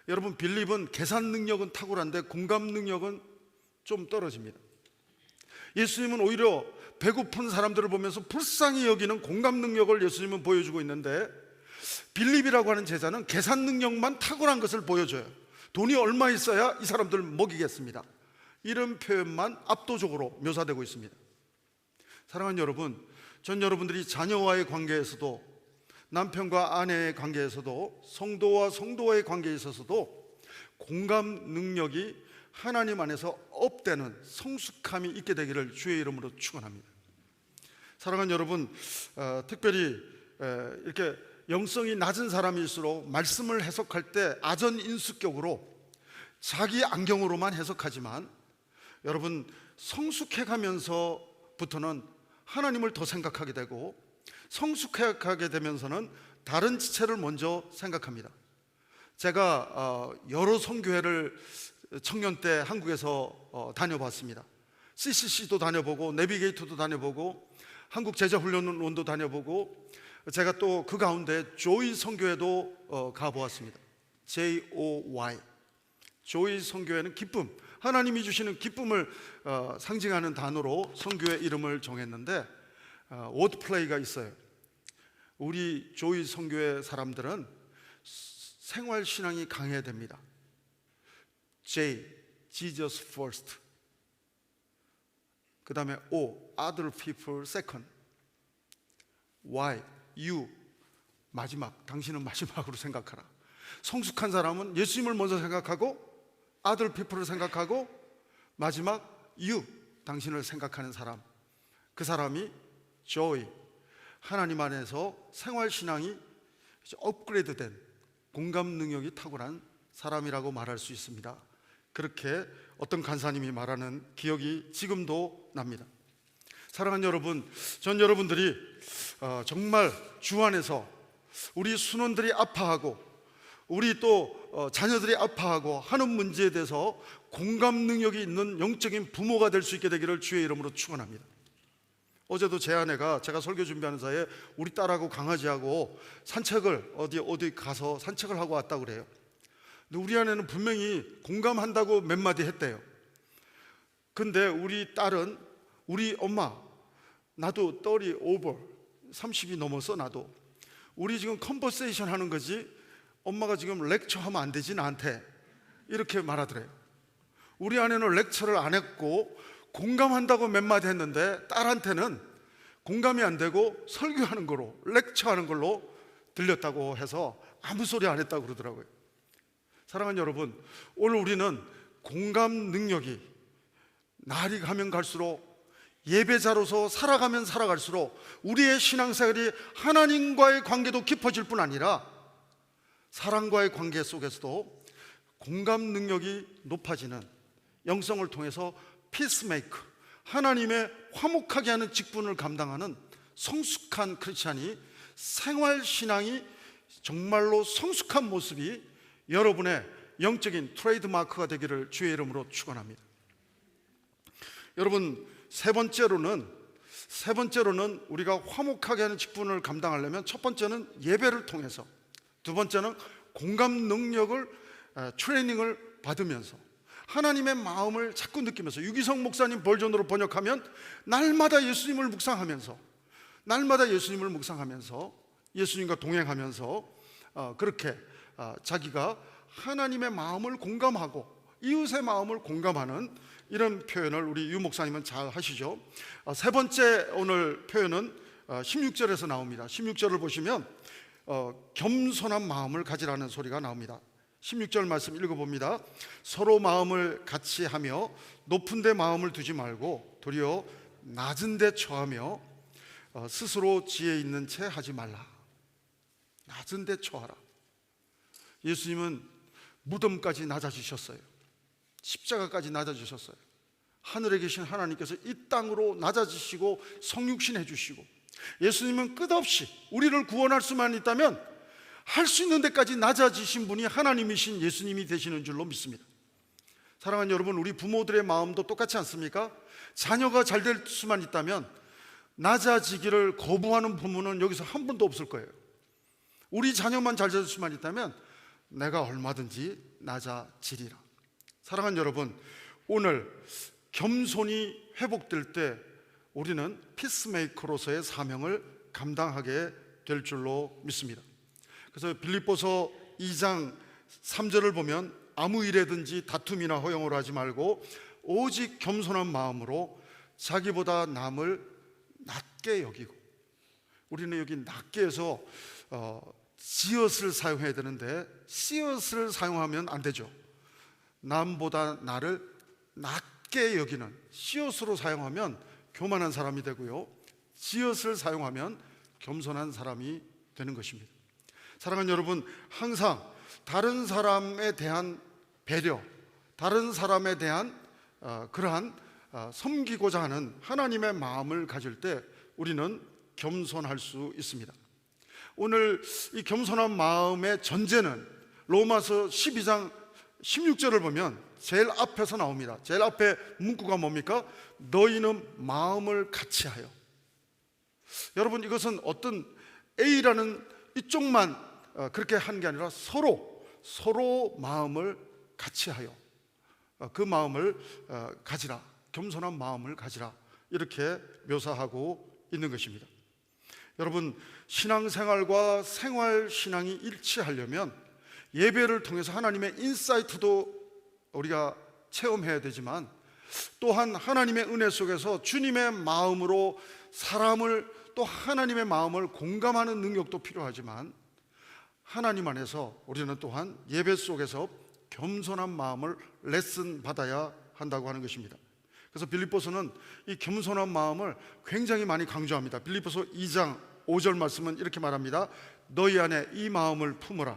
여러분, 빌립은 계산 능력은 탁월한데 공감 능력은 좀 떨어집니다. 예수님은 오히려 배고픈 사람들을 보면서 불쌍히 여기는 공감 능력을 예수님은 보여주고 있는데, 빌립이라고 하는 제자는 계산 능력만 탁월한 것을 보여줘요. 돈이 얼마 있어야 이 사람들 먹이겠습니다. 이런 표현만 압도적으로 묘사되고 있습니다. 사랑하는 여러분, 전 여러분들이 자녀와의 관계에서도, 남편과 아내의 관계에서도, 성도와 성도와의 관계에 있어서도 공감 능력이 하나님 안에서 업되는 성숙함이 있게 되기를 주의 이름으로 축원합니다. 사랑하는 여러분, 특별히 이렇게 영성이 낮은 사람일수록 말씀을 해석할 때 아전인수격으로 자기 안경으로만 해석하지만, 여러분, 성숙해 가면서부터는 하나님을 더 생각하게 되고, 성숙해 가게 되면서는 다른 지체를 먼저 생각합니다. 제가 여러 선교회를 청년 때 한국에서 다녀봤습니다. CCC도 다녀보고 내비게이터도 다녀보고 한국 제자훈련원도 다녀보고, 제가 또 그 가운데 조이 선교회도 가보았습니다. JOY. 조이 선교회는 기쁨, 하나님이 주시는 기쁨을 상징하는 단어로 선교회 이름을 정했는데 워드플레이가 있어요. 우리 조이 선교회 사람들은 생활신앙이 강해야 됩니다. J, Jesus first. 그 다음에 O, other people second. Y, you, 마지막, 당신은 마지막으로 생각하라. 성숙한 사람은 예수님을 먼저 생각하고, other people을 생각하고, 마지막 you, 당신을 생각하는 사람. 그 사람이 joy, 하나님 안에서 생활신앙이 업그레이드된 공감 능력이 탁월한 사람이라고 말할 수 있습니다. 그렇게 어떤 간사님이 말하는 기억이 지금도 납니다. 사랑하는 여러분, 전 여러분들이 정말 주 안에서 우리 순원들이 아파하고 우리 또 자녀들이 아파하고 하는 문제에 대해서 공감 능력이 있는 영적인 부모가 될 수 있게 되기를 주의 이름으로 축원합니다. 어제도 제 아내가 제가 설교 준비하는 사이에 우리 딸하고 강아지하고 산책을 어디 가서 산책을 하고 왔다고 그래요. 근데 우리 아내는 분명히 공감한다고 몇 마디 했대요. 근데 우리 딸은, 우리 엄마, 나도 30이 넘어서 나도, 우리 지금 컨버세이션 하는 거지 엄마가 지금 렉처하면 안 되지 나한테, 이렇게 말하더래요. 우리 아내는 렉처를 안 했고 공감한다고 몇 마디 했는데 딸한테는 공감이 안 되고 설교하는 거로, 렉처하는 걸로 들렸다고 해서 아무 소리 안 했다고 그러더라고요. 사랑하는 여러분, 오늘 우리는 공감 능력이 날이 가면 갈수록 예배자로서 살아가면 살아갈수록 우리의 신앙생활이 하나님과의 관계도 깊어질 뿐 아니라 사랑과의 관계 속에서도 공감 능력이 높아지는, 영성을 통해서 피스메이커, 하나님의 화목하게 하는 직분을 감당하는 성숙한 크리스찬이, 생활신앙이 정말로 성숙한 모습이 여러분의 영적인 트레이드마크가 되기를 주의 이름으로 축원합니다. 여러분, 세 번째로는 우리가 화목하게 하는 직분을 감당하려면 첫 번째는 예배를 통해서, 두 번째는 공감 능력을 트레이닝을 받으면서 하나님의 마음을 자꾸 느끼면서, 유기성 목사님 버전으로 번역하면 날마다 예수님을 묵상하면서 예수님과 동행하면서 그렇게 자기가 하나님의 마음을 공감하고 이웃의 마음을 공감하는 이런 표현을 우리 유 목사님은 잘 하시죠. 세 번째 오늘 표현은 16절에서 나옵니다. 16절을 보시면 겸손한 마음을 가지라는 소리가 나옵니다. 16절 말씀 읽어봅니다. 서로 마음을 같이 하며 높은 데 마음을 두지 말고 도리어 낮은 데 처하며 스스로 지혜 있는 채 하지 말라. 낮은 데 처하라. 예수님은 무덤까지 낮아지셨어요. 십자가까지 낮아지셨어요. 하늘에 계신 하나님께서 이 땅으로 낮아지시고 성육신해 주시고, 예수님은 끝없이 우리를 구원할 수만 있다면 할 수 있는 데까지 낮아지신 분이 하나님이신 예수님이 되시는 줄로 믿습니다. 사랑하는 여러분, 우리 부모들의 마음도 똑같지 않습니까? 자녀가 잘 될 수만 있다면 낮아지기를 거부하는 부모는 여기서 한 분도 없을 거예요. 우리 자녀만 잘 될 수만 있다면 내가 얼마든지 낮아지리라. 사랑하는 여러분, 오늘 겸손이 회복될 때 우리는 피스메이커로서의 사명을 감당하게 될 줄로 믿습니다. 그래서 빌립보서 2장 3절을 보면 아무 일에든지 다툼이나 허영을 하지 말고 오직 겸손한 마음으로 자기보다 남을 낮게 여기고, 우리는 여기 낮게 해서 지엇을 사용해야 되는데 씨엇을 사용하면 안 되죠. 남보다 나를 낮게 여기는 씨엇으로 사용하면 교만한 사람이 되고요, 지엇을 사용하면 겸손한 사람이 되는 것입니다. 사랑하는 여러분, 항상 다른 사람에 대한 배려, 다른 사람에 대한 그러한 섬기고자 하는 하나님의 마음을 가질 때 우리는 겸손할 수 있습니다. 오늘 이 겸손한 마음의 전제는 로마서 12장 16절을 보면 제일 앞에서 나옵니다. 제일 앞에 문구가 뭡니까? 너희는 마음을 같이하여. 여러분, 이것은 어떤 A라는 이쪽만 그렇게 하는 게 아니라 서로 마음을 같이하여 그 마음을 가지라, 겸손한 마음을 가지라, 이렇게 묘사하고 있는 것입니다. 여러분, 신앙생활과 생활신앙이 일치하려면 예배를 통해서 하나님의 인사이트도 우리가 체험해야 되지만, 또한 하나님의 은혜 속에서 주님의 마음으로 사람을, 또 하나님의 마음을 공감하는 능력도 필요하지만, 하나님 안에서 우리는 또한 예배 속에서 겸손한 마음을 레슨 받아야 한다고 하는 것입니다. 그래서 빌립보서는 이 겸손한 마음을 굉장히 많이 강조합니다. 빌립보서 2장 5절 말씀은 이렇게 말합니다. 너희 안에 이 마음을 품으라.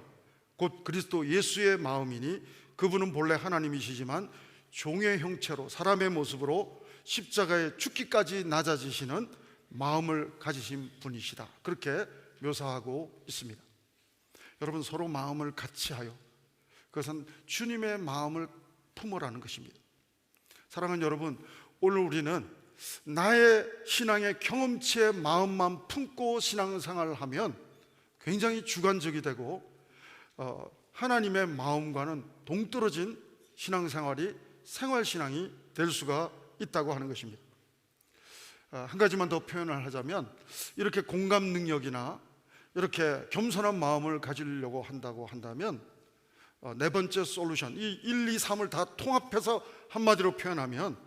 곧 그리스도 예수의 마음이니 그분은 본래 하나님이시지만 종의 형체로 사람의 모습으로 십자가에 죽기까지 낮아지시는 마음을 가지신 분이시다. 그렇게 묘사하고 있습니다. 여러분, 서로 마음을 같이하여, 그것은 주님의 마음을 품으라는 것입니다. 사랑하는 여러분, 오늘 우리는 나의 신앙의 경험치의 마음만 품고 신앙생활을 하면 굉장히 주관적이 되고 하나님의 마음과는 동떨어진 신앙생활이, 생활신앙이 될 수가 있다고 하는 것입니다. 한 가지만 더 표현을 하자면, 이렇게 공감 능력이나 이렇게 겸손한 마음을 가지려고 한다고 한다면 네 번째 솔루션, 이 1, 2, 3을 다 통합해서 한마디로 표현하면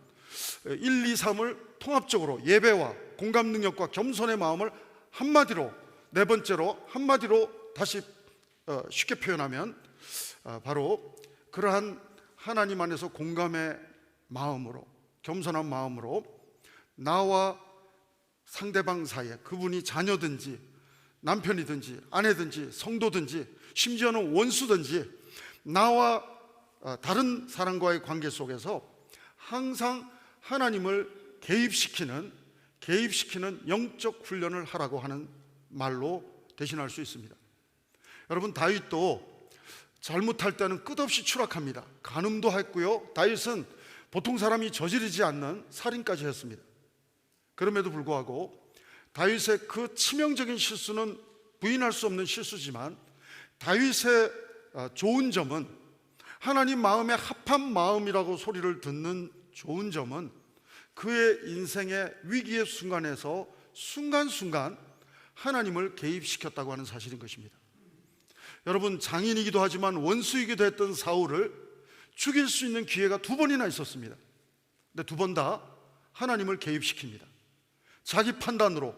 1, 2, 3을 통합적으로 예배와 공감 능력과 겸손의 마음을 한마디로, 네 번째로 한마디로 다시 쉽게 표현하면 바로 그러한 하나님 안에서 공감의 마음으로, 겸손한 마음으로 나와 상대방 사이에, 그분이 자녀든지 남편이든지 아내든지 성도든지 심지어는 원수든지 나와 다른 사람과의 관계 속에서 항상 하나님을 개입시키는 영적 훈련을 하라고 하는 말로 대신할 수 있습니다. 여러분, 다윗도 잘못할 때는 끝없이 추락합니다. 간음도 했고요, 다윗은 보통 사람이 저지르지 않는 살인까지 했습니다. 그럼에도 불구하고 다윗의 그 치명적인 실수는 부인할 수 없는 실수지만, 다윗의 좋은 점은, 하나님 마음에 합한 마음이라고 소리를 듣는 좋은 점은, 그의 인생의 위기의 순간에서 순간순간 하나님을 개입시켰다고 하는 사실인 것입니다. 여러분, 장인이기도 하지만 원수이기도 했던 사울을 죽일 수 있는 기회가 2번이나 있었습니다. 근데 2번 다 하나님을 개입시킵니다. 자기 판단으로,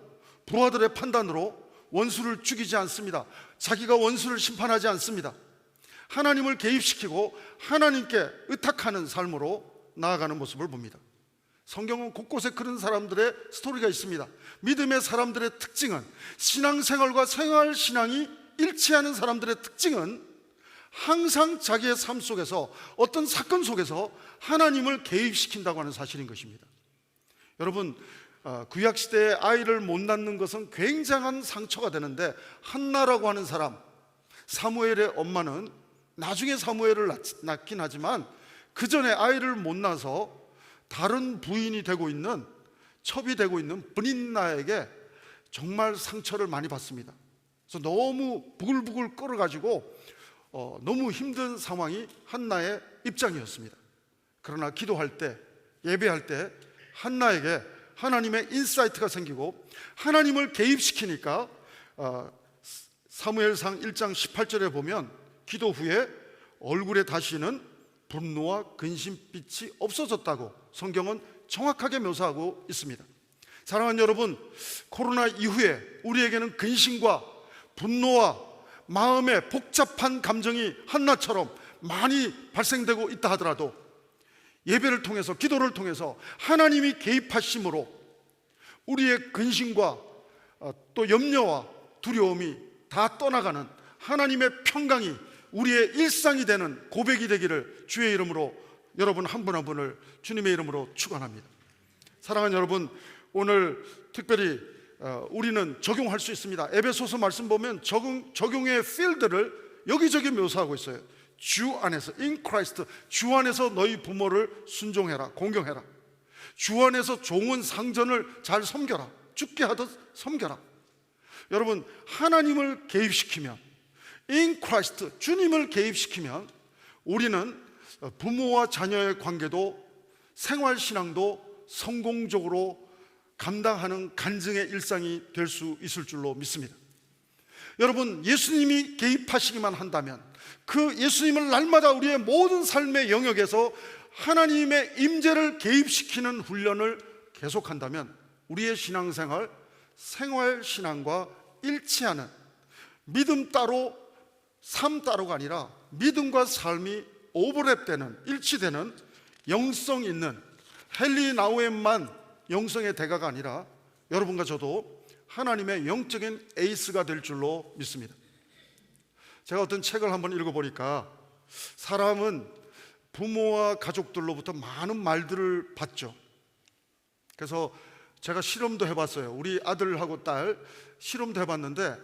부하들의 판단으로 원수를 죽이지 않습니다. 자기가 원수를 심판하지 않습니다. 하나님을 개입시키고 하나님께 의탁하는 삶으로 나아가는 모습을 봅니다. 성경은 곳곳에 그런 사람들의 스토리가 있습니다. 믿음의 사람들의 특징은, 신앙생활과 생활신앙이 일치하는 사람들의 특징은 항상 자기의 삶 속에서, 어떤 사건 속에서 하나님을 개입시킨다고 하는 사실인 것입니다. 여러분, 구약시대에 아이를 못 낳는 것은 굉장한 상처가 되는데, 한나라고 하는 사람, 사무엘의 엄마는 나중에 사무엘을 낳긴 하지만 그 전에 아이를 못 낳아서 다른 부인이 되고 있는, 첩이 되고 있는 브닌나에게 정말 상처를 많이 받습니다. 그래서 너무 부글부글 끓어가지고 너무 힘든 상황이 한나의 입장이었습니다. 그러나 기도할 때, 예배할 때 한나에게 하나님의 인사이트가 생기고 하나님을 개입시키니까 사무엘상 1장 18절에 보면 기도 후에 얼굴에 다시는 분노와 근심빛이 없어졌다고 성경은 정확하게 묘사하고 있습니다. 사랑하는 여러분, 코로나 이후에 우리에게는 근심과 분노와 마음의 복잡한 감정이 한나처럼 많이 발생되고 있다 하더라도, 예배를 통해서, 기도를 통해서 하나님이 개입하심으로 우리의 근심과 또 염려와 두려움이 다 떠나가는 하나님의 평강이 우리의 일상이 되는 고백이 되기를 주의 이름으로 여러분 한 분 한 분을 주님의 이름으로 축원합니다. 사랑하는 여러분, 오늘 특별히 우리는 적용할 수 있습니다. 에베소서 말씀 보면 적용의 필드를 여기저기 묘사하고 있어요. 주 안에서, in Christ, 주 안에서 너희 부모를 순종해라, 공경해라. 주 안에서 종은 상전을 잘 섬겨라, 죽게 하듯 섬겨라. 여러분, 하나님을 개입시키면, in Christ, 주님을 개입시키면 우리는 부모와 자녀의 관계도, 생활신앙도 성공적으로 감당하는 간증의 일상이 될 수 있을 줄로 믿습니다. 여러분, 예수님이 개입하시기만 한다면, 그 예수님을 날마다 우리의 모든 삶의 영역에서 하나님의 임재를 개입시키는 훈련을 계속한다면 우리의 신앙생활, 생활신앙과 일치하는, 믿음 따로 삶 따로가 아니라 믿음과 삶이 오버랩되는, 일치되는 영성 있는, 헨리 나우엠만 영성의 대가가 아니라 여러분과 저도 하나님의 영적인 에이스가 될 줄로 믿습니다. 제가 어떤 책을 한번 읽어보니까 사람은 부모와 가족들로부터 많은 말들을 받죠. 그래서 제가 실험도 해봤어요. 우리 아들하고 딸 실험도 해봤는데,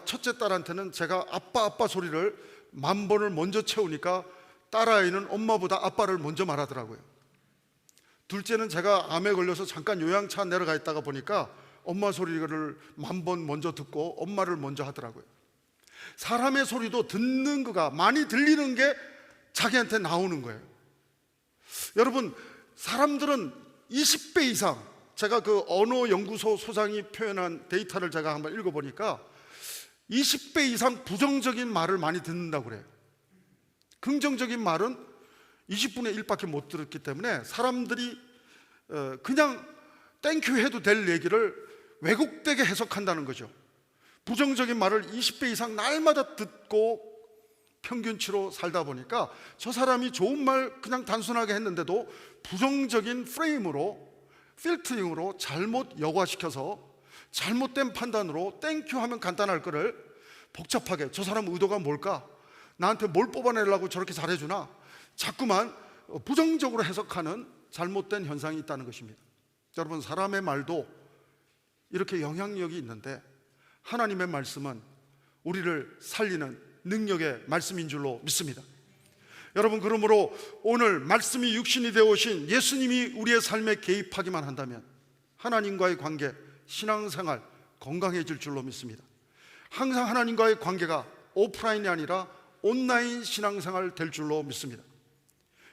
첫째 딸한테는 제가 아빠 소리를 10,000번을 먼저 채우니까 딸아이는 엄마보다 아빠를 먼저 말하더라고요. 둘째는 제가 암에 걸려서 잠깐 요양차 내려가 있다가 보니까 엄마 소리를 10,000번 먼저 듣고 엄마를 먼저 하더라고요. 사람의 소리도 듣는 거가, 많이 들리는 게 자기한테 나오는 거예요. 여러분, 사람들은 20배 이상, 제가 그 언어연구소 소장이 표현한 데이터를 제가 한번 읽어보니까 20배 이상 부정적인 말을 많이 듣는다고 그래요. 긍정적인 말은 20분의 1밖에 못 들었기 때문에 사람들이 그냥 땡큐 해도 될 얘기를 왜곡되게 해석한다는 거죠. 부정적인 말을 20배 이상 날마다 듣고 평균치로 살다 보니까 저 사람이 좋은 말 그냥 단순하게 했는데도 부정적인 프레임으로, 필터링으로 잘못 여과시켜서 잘못된 판단으로 땡큐 하면 간단할 거를 복잡하게, 저 사람 의도가 뭘까? 나한테 뭘 뽑아내려고 저렇게 잘해주나? 자꾸만 부정적으로 해석하는 잘못된 현상이 있다는 것입니다. 여러분, 사람의 말도 이렇게 영향력이 있는데 하나님의 말씀은 우리를 살리는 능력의 말씀인 줄로 믿습니다. 여러분, 그러므로 오늘 말씀이 육신이 되어 오신 예수님이 우리의 삶에 개입하기만 한다면 하나님과의 관계, 신앙생활 건강해질 줄로 믿습니다. 항상 하나님과의 관계가 오프라인이 아니라 온라인 신앙생활 될 줄로 믿습니다.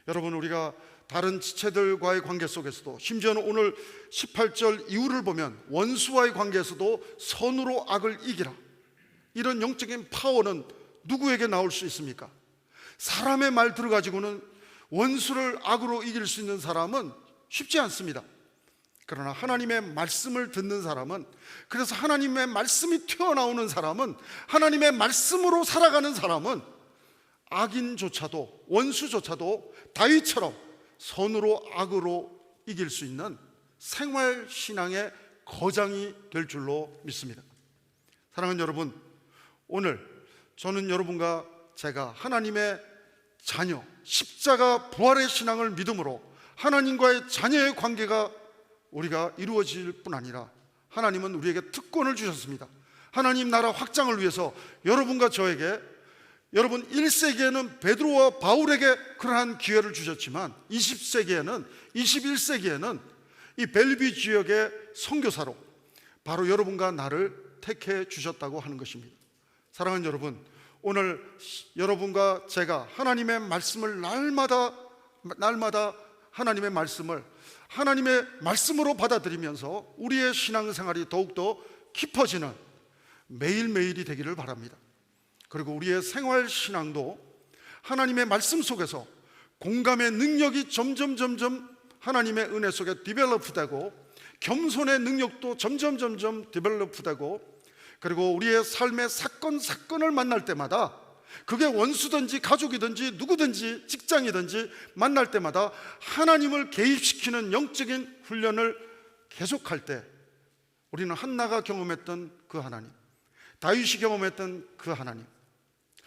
여러분, 우리가 다른 지체들과의 관계 속에서도, 심지어는 오늘 18절 이후를 보면 원수와의 관계에서도 선으로 악을 이기라, 이런 영적인 파워는 누구에게 나올 수 있습니까? 사람의 말 들어가지고는 원수를 악으로 이길 수 있는 사람은 쉽지 않습니다. 그러나 하나님의 말씀을 듣는 사람은, 그래서 하나님의 말씀이 튀어나오는 사람은, 하나님의 말씀으로 살아가는 사람은 악인조차도, 원수조차도 다윗처럼 선으로 악으로 이길 수 있는 생활신앙의 거장이 될 줄로 믿습니다. 사랑하는 여러분, 오늘 저는 여러분과 제가 하나님의 자녀, 십자가 부활의 신앙을 믿음으로 하나님과의 자녀의 관계가 우리가 이루어질 뿐 아니라 하나님은 우리에게 특권을 주셨습니다. 하나님 나라 확장을 위해서 여러분과 저에게, 여러분 1세기에는 베드로와 바울에게 그러한 기회를 주셨지만 20세기에는, 21세기에는 이 벨비 지역의 선교사로 바로 여러분과 나를 택해 주셨다고 하는 것입니다. 사랑하는 여러분, 오늘 여러분과 제가 하나님의 말씀을 날마다 하나님의 말씀을 하나님의 말씀으로 받아들이면서 우리의 신앙생활이 더욱더 깊어지는 매일매일이 되기를 바랍니다. 그리고 우리의 생활신앙도 하나님의 말씀 속에서 공감의 능력이 점점 하나님의 은혜 속에 디벨롭되고, 겸손의 능력도 점점 디벨롭되고, 그리고 우리의 삶의 사건을 만날 때마다, 그게 원수든지 가족이든지 누구든지 직장이든지 만날 때마다 하나님을 개입시키는 영적인 훈련을 계속할 때 우리는 한나가 경험했던 그 하나님, 다윗이 경험했던 그 하나님,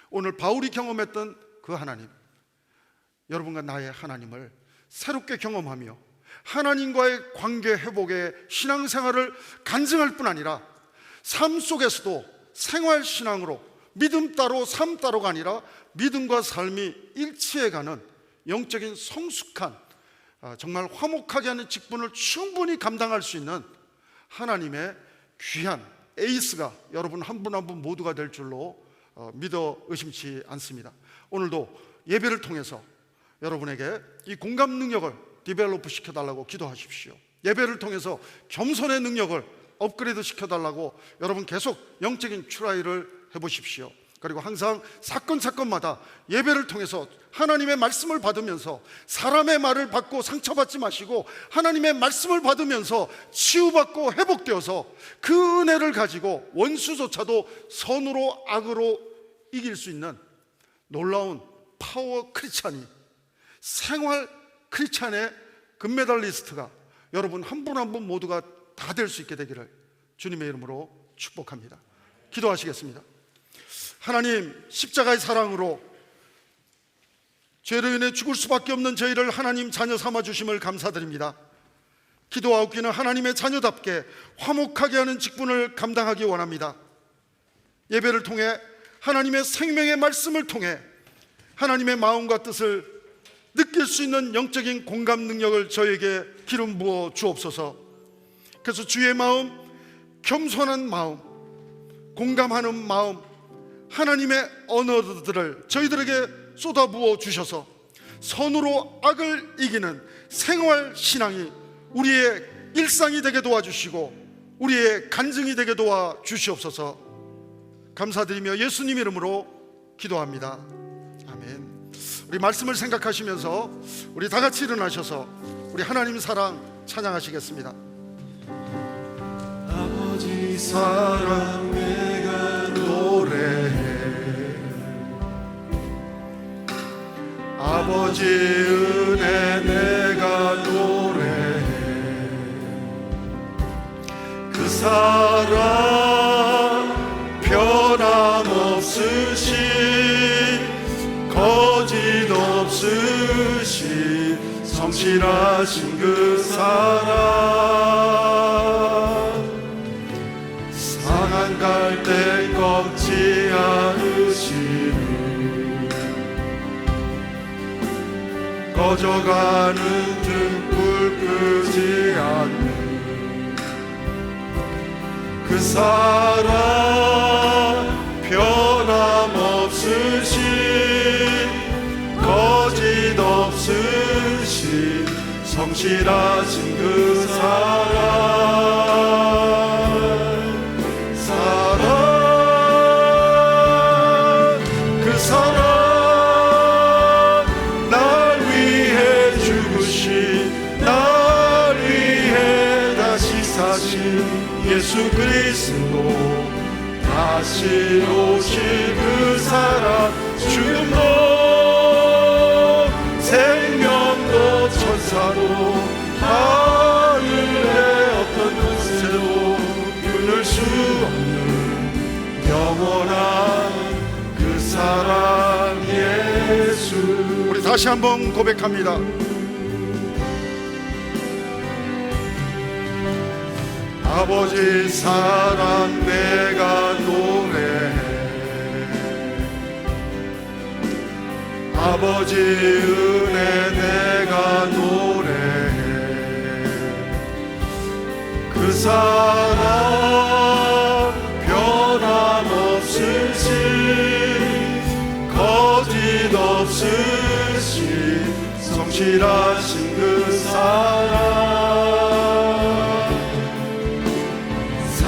오늘 바울이 경험했던 그 하나님, 여러분과 나의 하나님을 새롭게 경험하며 하나님과의 관계 회복의 신앙생활을 간증할 뿐 아니라 삶 속에서도 생활신앙으로 믿음 따로 삶 따로가 아니라 믿음과 삶이 일치해가는 영적인 성숙한, 정말 화목하게 하는 직분을 충분히 감당할 수 있는 하나님의 귀한 에이스가 여러분 한 분 한 분 모두가 될 줄로 믿어 의심치 않습니다. 오늘도 예배를 통해서 여러분에게 이 공감 능력을 디벨로프 시켜달라고 기도하십시오. 예배를 통해서 겸손의 능력을 업그레이드 시켜달라고 여러분 계속 영적인 트라이를 해보십시오. 그리고 항상 사건마다 예배를 통해서 하나님의 말씀을 받으면서 사람의 말을 받고 상처받지 마시고 하나님의 말씀을 받으면서 치유받고 회복되어서 그 은혜를 가지고 원수조차도 선으로 악으로 이길 수 있는 놀라운 파워 크리스찬이, 생활 크리스찬의 금메달리스트가 여러분 한 분 한 분 모두가 다 될 수 있게 되기를 주님의 이름으로 축복합니다. 기도하시겠습니다. 하나님, 십자가의 사랑으로 죄로 인해 죽을 수밖에 없는 저희를 하나님 자녀 삼아 주심을 감사드립니다. 기도하옵기는 하나님의 자녀답게 화목하게 하는 직분을 감당하기 원합니다. 예배를 통해 하나님의 생명의 말씀을 통해 하나님의 마음과 뜻을 느낄 수 있는 영적인 공감 능력을 저에게 기름 부어 주옵소서. 그래서 주의 마음, 겸손한 마음, 공감하는 마음, 하나님의 언어들을 저희들에게 쏟아부어 주셔서 선으로 악을 이기는 생활 신앙이 우리의 일상이 되게 도와주시고 우리의 간증이 되게 도와주시옵소서. 감사드리며 예수님 이름으로 기도합니다. 아멘. 우리 말씀을 생각하시면서 우리 다 같이 일어나셔서 우리 하나님 사랑 찬양하시겠습니다. 아버지 사랑 내가 노래해 아버지 은혜 내가 노래해. 그 사랑 변함없으신 거짓 없으신 성실하신 그 사랑 상한 갈대 꺾지 않으시는 꺼져가는 등불 끄지 않는 그 사랑 변함없으신 거짓 없으신 성실하신 그 사랑 그 사랑 날 위해 죽으신 날 위해 다시 사신 예수 그리스도 다시 오실 그 사랑 죽음도 생명도 천사도 하늘의 어떤 곳에도 끊을 수 없는 영원한 그 사랑 예수. 우리 다시 한번 고백합니다. 아버지 사랑 내가 노래해. 아버지 은혜 내가 노래해. 그 사랑 변함없으신 거짓 없으신 성실하신 그 사랑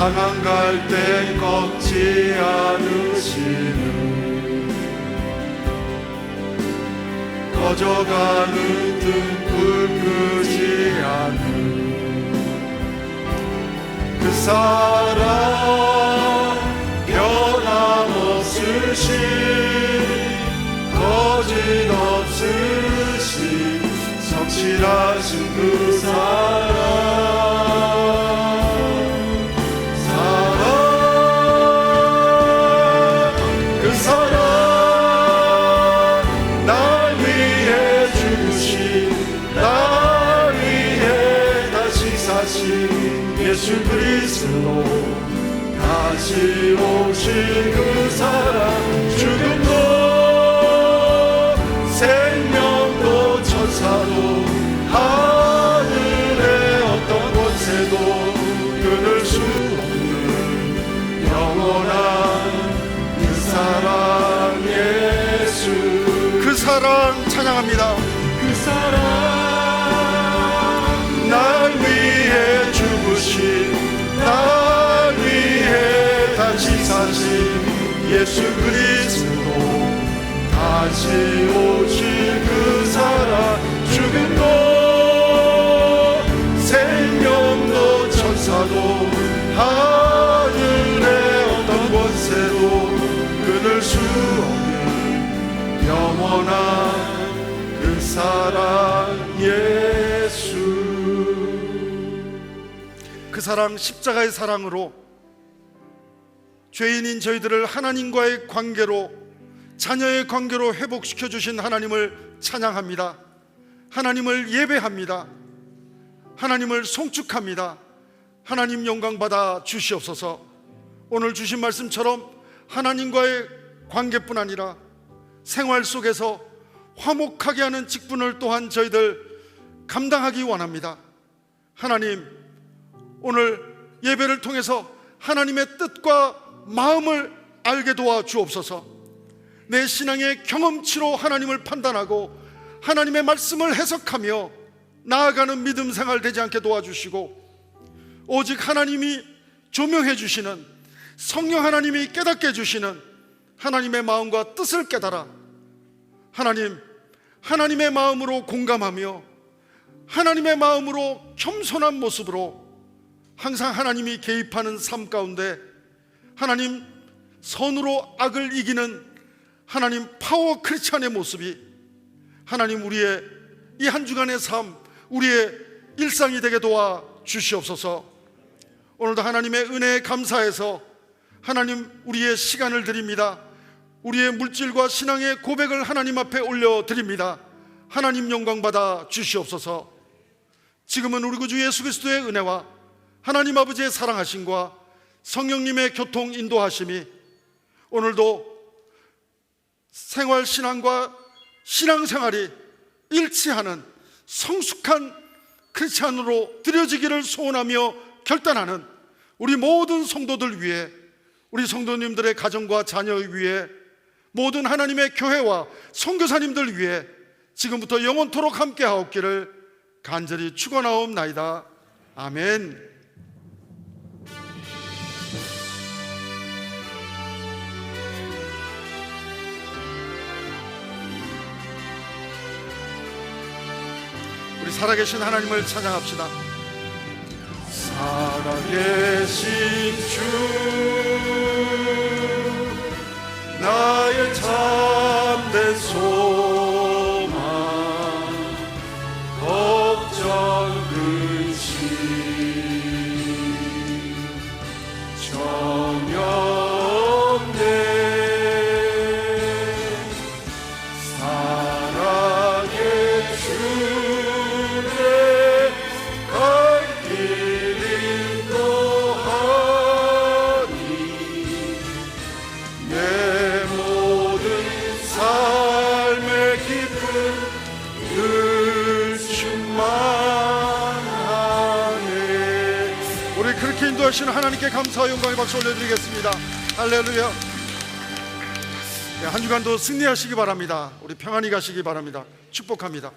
상한 갈대 꺾지 않으시는 꺼져가는 등불 끄지 않는 그 사랑 변함없으신 거짓 없으신 성실하신 그 그 사랑 날 위해 죽으신 날 위해 다시 사신 예수 그리스도 다시 오실 그 사랑 죽음도 생명도 천사도 하늘의 어떤 곳에도 끊을 수 없는 영원한 그 사랑 예수. 그 사랑 찬양합니다. 그 사랑 날 위해 죽으신 날 위해 다시 사신 예수 그리스도 다시 오실 그 사랑 죽음도 생명도 천사도 하늘의 어떤 곳에도 끊을 수 없는 영원한 그 사랑 예수. 그 사랑 십자가의 사랑으로 죄인인 저희들을 하나님과의 관계로 자녀의 관계로 회복시켜 주신 하나님을 찬양합니다. 하나님을 예배합니다. 하나님을 송축합니다. 하나님 영광 받아 주시옵소서. 오늘 주신 말씀처럼 하나님과의 관계뿐 아니라 생활 속에서 화목하게 하는 직분을 또한 저희들 감당하기 원합니다. 하나님, 오늘 예배를 통해서 하나님의 뜻과 마음을 알게 도와 주옵소서. 내 신앙의 경험치로 하나님을 판단하고 하나님의 말씀을 해석하며 나아가는 믿음 생활 되지 않게 도와주시고, 오직 하나님이 조명해 주시는 성령 하나님이 깨닫게 해주시는 하나님의 마음과 뜻을 깨달아 하나님의 마음으로 공감하며 하나님의 마음으로 겸손한 모습으로 항상 하나님이 개입하는 삶 가운데 하나님 선으로 악을 이기는 하나님 파워 크리스찬의 모습이 하나님 우리의 이 한 주간의 삶, 우리의 일상이 되게 도와 주시옵소서. 오늘도 하나님의 은혜에 감사해서 하나님 우리의 시간을 드립니다. 우리의 물질과 신앙의 고백을 하나님 앞에 올려드립니다. 하나님 영광 받아 주시옵소서. 지금은 우리 구주 예수 그리스도의 은혜와 하나님 아버지의 사랑하심과 성령님의 교통 인도하심이 오늘도 생활신앙과 신앙생활이 일치하는 성숙한 크리스찬으로 드려지기를 소원하며 결단하는 우리 모든 성도들 위해, 우리 성도님들의 가정과 자녀를 위해, 모든 하나님의 교회와 선교사님들 위해 지금부터 영원토록 함께하옵기를 간절히 축원하옵나이다. 아멘. 우리 살아계신 하나님을 찬양합시다. 살아계신 주, 나의 참된 소망, 걱정 근심 전혀 없네. 사랑의 주내 갈 길 인도하니 내 모든 삶의 기쁨 늘 충만하네. 우리 그렇게 인도하시는 하나님께 감사와 영광의 박수 올려드리겠습니다. 할렐루야. 한 주간도 승리하시기 바랍니다. 우리 평안히 가시기 바랍니다. 축복합니다.